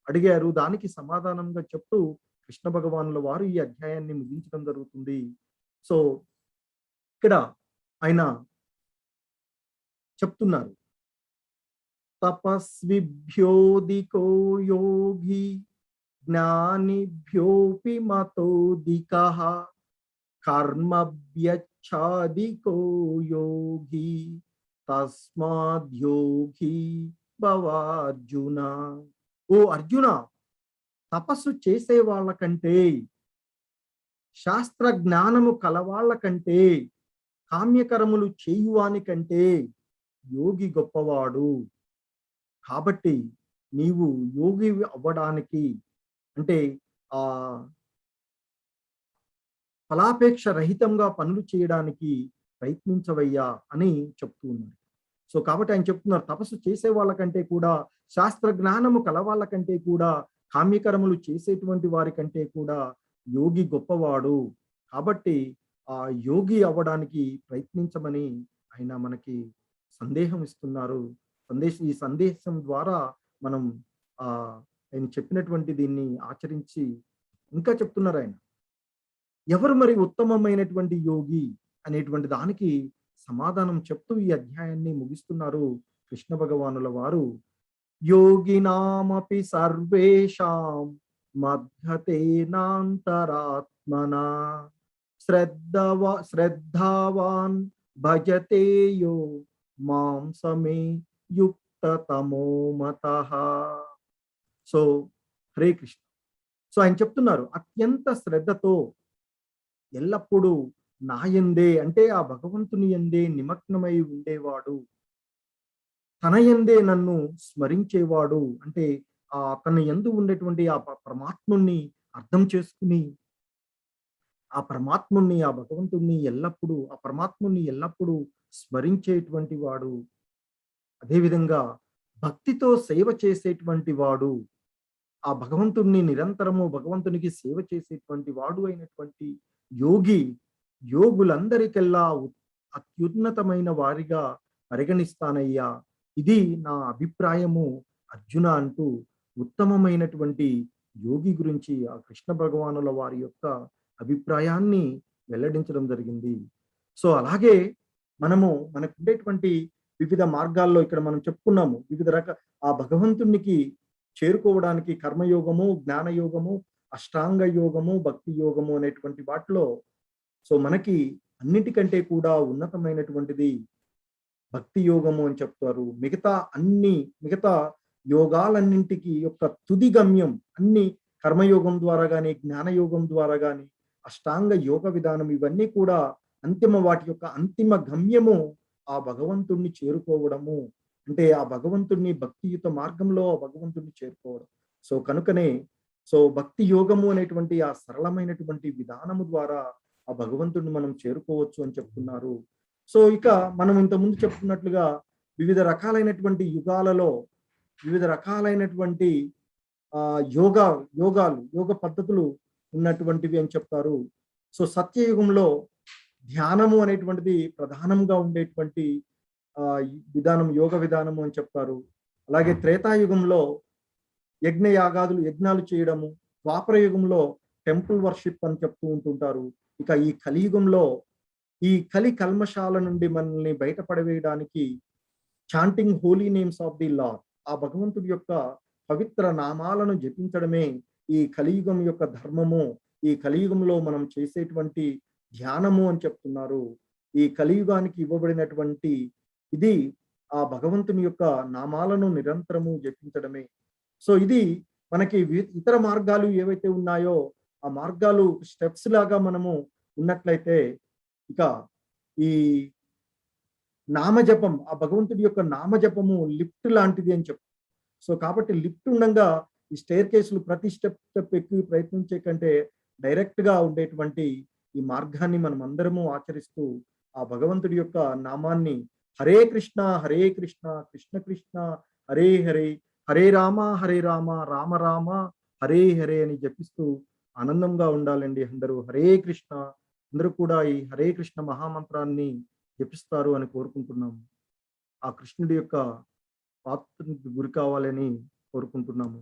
అడిగారు. దానికి సమాధానంగా చెప్తూ కృష్ణ భగవానుల వారు ఈ అధ్యాయాన్ని ముగించడం జరుగుతుంది. సో ఇక్కడ ఆయన చెప్తున్నారు, తపస్విభ్యోదికో యోగి జ్ఞానిభ్యోపి మతోదికః కర్మభ్యచ్ఛాదికో యోగి తస్మాద్యోగి భవార్జున. ఓ అర్జున, తపస్సు చేసే వాళ్ళ కంటే, శాస్త్ర జ్ఞానము కలవాళ్ళ కంటే, కామ్యకరములు చేయువాని కంటే యోగి గొప్పవాడు. కాబట్టి నీవు యోగి అవ్వడానికి, అంటే ఆ ఫలాపేక్ష రహితంగా పనులు చేయడానికి ప్రయత్నించవయ్యా అని చెప్తూ ఉన్నారు. సో కాబట్టి ఆయన చెప్తున్నారు, తపస్సు చేసే వాళ్ళకంటే కూడా, శాస్త్ర జ్ఞానము కలవాళ్ళ కంటే కూడా, కామ్యకరములు చేసేటువంటి వారి కంటే కూడా యోగి గొప్పవాడు. కాబట్టి ఆ యోగి అవ్వడానికి ప్రయత్నించమని ఆయన మనకి సందేహం ఇస్తున్నారు. ఈ సందేశం ద్వారా మనం ఆయన చెప్పినటువంటి దీన్ని ఆచరించి ఇంకా చెప్తున్నారు ఆయన. ఎవరు మరి ఉత్తమమైనటువంటి యోగి అనేటువంటి దానికి సమాధానం చెప్తూ ఈ అధ్యాయాన్ని ముగిస్తున్నారు కృష్ణ భగవానుల వారు. యోగినామపి సర్వేషాం మధ్యతేనాంతరాత్మనా శ్రద్ధావాన్ భజతే యో మాం సమే యుక్తతమో మతః. సో హరే కృష్ణ. సో ఆయన చెప్తున్నారు, అత్యంత శ్రద్ధతో ఎల్లప్పుడూ నా యందే, అంటే ఆ భగవంతుని యందే నిమగ్నమై ఉండేవాడు, తన యందే నన్ను స్మరించేవాడు, అంటే తన యందు ఉండేటువంటి ఆ పరమాత్ముణ్ణి అర్థం చేసుకుని, ఆ పరమాత్ముణ్ణి, ఆ భగవంతుణ్ణి ఎల్లప్పుడూ, ఆ పరమాత్ముణ్ణి ఎల్లప్పుడూ స్మరించేటువంటి వాడు, అదేవిధంగా భక్తితో సేవ చేసేటువంటి వాడు, ఆ భగవంతుణ్ణి నిరంతరము భగవంతునికి సేవ చేసేటువంటి వాడు అయినటువంటి యోగి యోగులందరికెల్లా అత్యున్నతమైన వారిగా పరిగణిస్తానయ్యా. ఇది నా అభిప్రాయము అర్జున అంటూ ఉత్తమమైనటువంటి యోగి గురించి ఆ కృష్ణ భగవానుల వారి యొక్క అభిప్రాయాన్ని వెల్లడించడం జరిగింది. సో అలాగే మనకు ఉండేటువంటి వివిధ మార్గాల్లో ఇక్కడ మనం చెప్పుకున్నాము, వివిధ ఆ భగవంతునికి చేరుకోవడానికి కర్మయోగము, జ్ఞానయోగము, అష్టాంగ యోగము, భక్తి యోగము అనేటువంటి వాటిలో సో మనకి అన్నిటికంటే కూడా ఉన్నతమైనటువంటిది భక్తి యోగము అని చెప్తారు. మిగతా యోగాలన్నింటికి యొక్క తుది గమ్యం అన్ని కర్మయోగం ద్వారా కానీ, జ్ఞానయోగం ద్వారా కానీ, అష్టాంగ యోగ విధానం, ఇవన్నీ కూడా వాటి యొక్క అంతిమ గమ్యము ఆ భగవంతుణ్ణి చేరుకోవడము, అంటే ఆ భగవంతుణ్ణి భక్తియుత మార్గంలో ఆ భగవంతుణ్ణి చేరుకోవడం. సో కనుకనే సో భక్తి యోగము అనేటువంటి ఆ సరళమైనటువంటి విధానము ద్వారా ఆ భగవంతుడిని మనం చేరుకోవచ్చు అని చెప్తున్నారు. సో ఇక మనం ఇంతకుముందు చెప్పుకున్నట్లుగా వివిధ రకాలైనటువంటి యుగాలలో వివిధ రకాలైనటువంటి యోగ పద్ధతులు ఉన్నటువంటివి అని చెప్తారు. సో సత్యయుగంలో ధ్యానము అనేటువంటిది ప్రధానంగా ఉండేటువంటి విధానం, యోగ విధానము అని చెప్తారు. అలాగే త్రేతాయుగంలో యజ్ఞాలు చేయడము, ద్వాపర యుగంలో టెంపుల్ వర్షిప్ అని చెప్తూ ఉంటుంటారు. ఇక ఈ కలియుగంలో ఈ కల్మషాల నుండి మనల్ని బయటపడవేయడానికి chanting holy names of the lord, ఆ భగవంతుడి యొక్క పవిత్ర నామాలను జపించడమే ఈ కలియుగం యొక్క ధర్మము. ఈ కలియుగంలో మనం చేసేటువంటి ధ్యానము అని చెప్తున్నారు. ఈ కలియుగానికి ఇవ్వబడినటువంటి ఇది ఆ భగవంతుని యొక్క నామాలను నిరంతరము జపించడమే. సో ఇది మనకి ఇతర మార్గాలు ఏవైతే ఉన్నాయో ఆ మార్గాలు స్టెప్స్ లాగా మనము ఉన్నట్లయితే, ఇక ఈ నామజపం, ఆ భగవంతుడి యొక్క నామజపము లిఫ్ట్ లాంటిది అని చెప్పు. సో కాబట్టి లిఫ్ట్ ఉండంగా ఈ స్టేర్ కేసులు ప్రతి స్టెప్ ఎక్కి ప్రయత్నించే కంటే డైరెక్ట్ గా ఉండేటువంటి ఈ మార్గాన్ని మనం అందరము ఆచరిస్తూ ఆ భగవంతుడి యొక్క నామాన్ని హరే కృష్ణ కృష్ణ కృష్ణ హరే హరే, హరే రామ రామ రామ హరే హరే అని జపిస్తూ ఆనందంగా ఉండాలండి అందరూ. హరే కృష్ణ, అందరూ కూడా ఈ హరే కృష్ణ మహామంత్రాన్ని జపిస్తారు అని కోరుకుంటున్నాము. ఆ కృష్ణుడి యొక్క పాత్రకి గురి కావాలని కోరుకుంటున్నాము.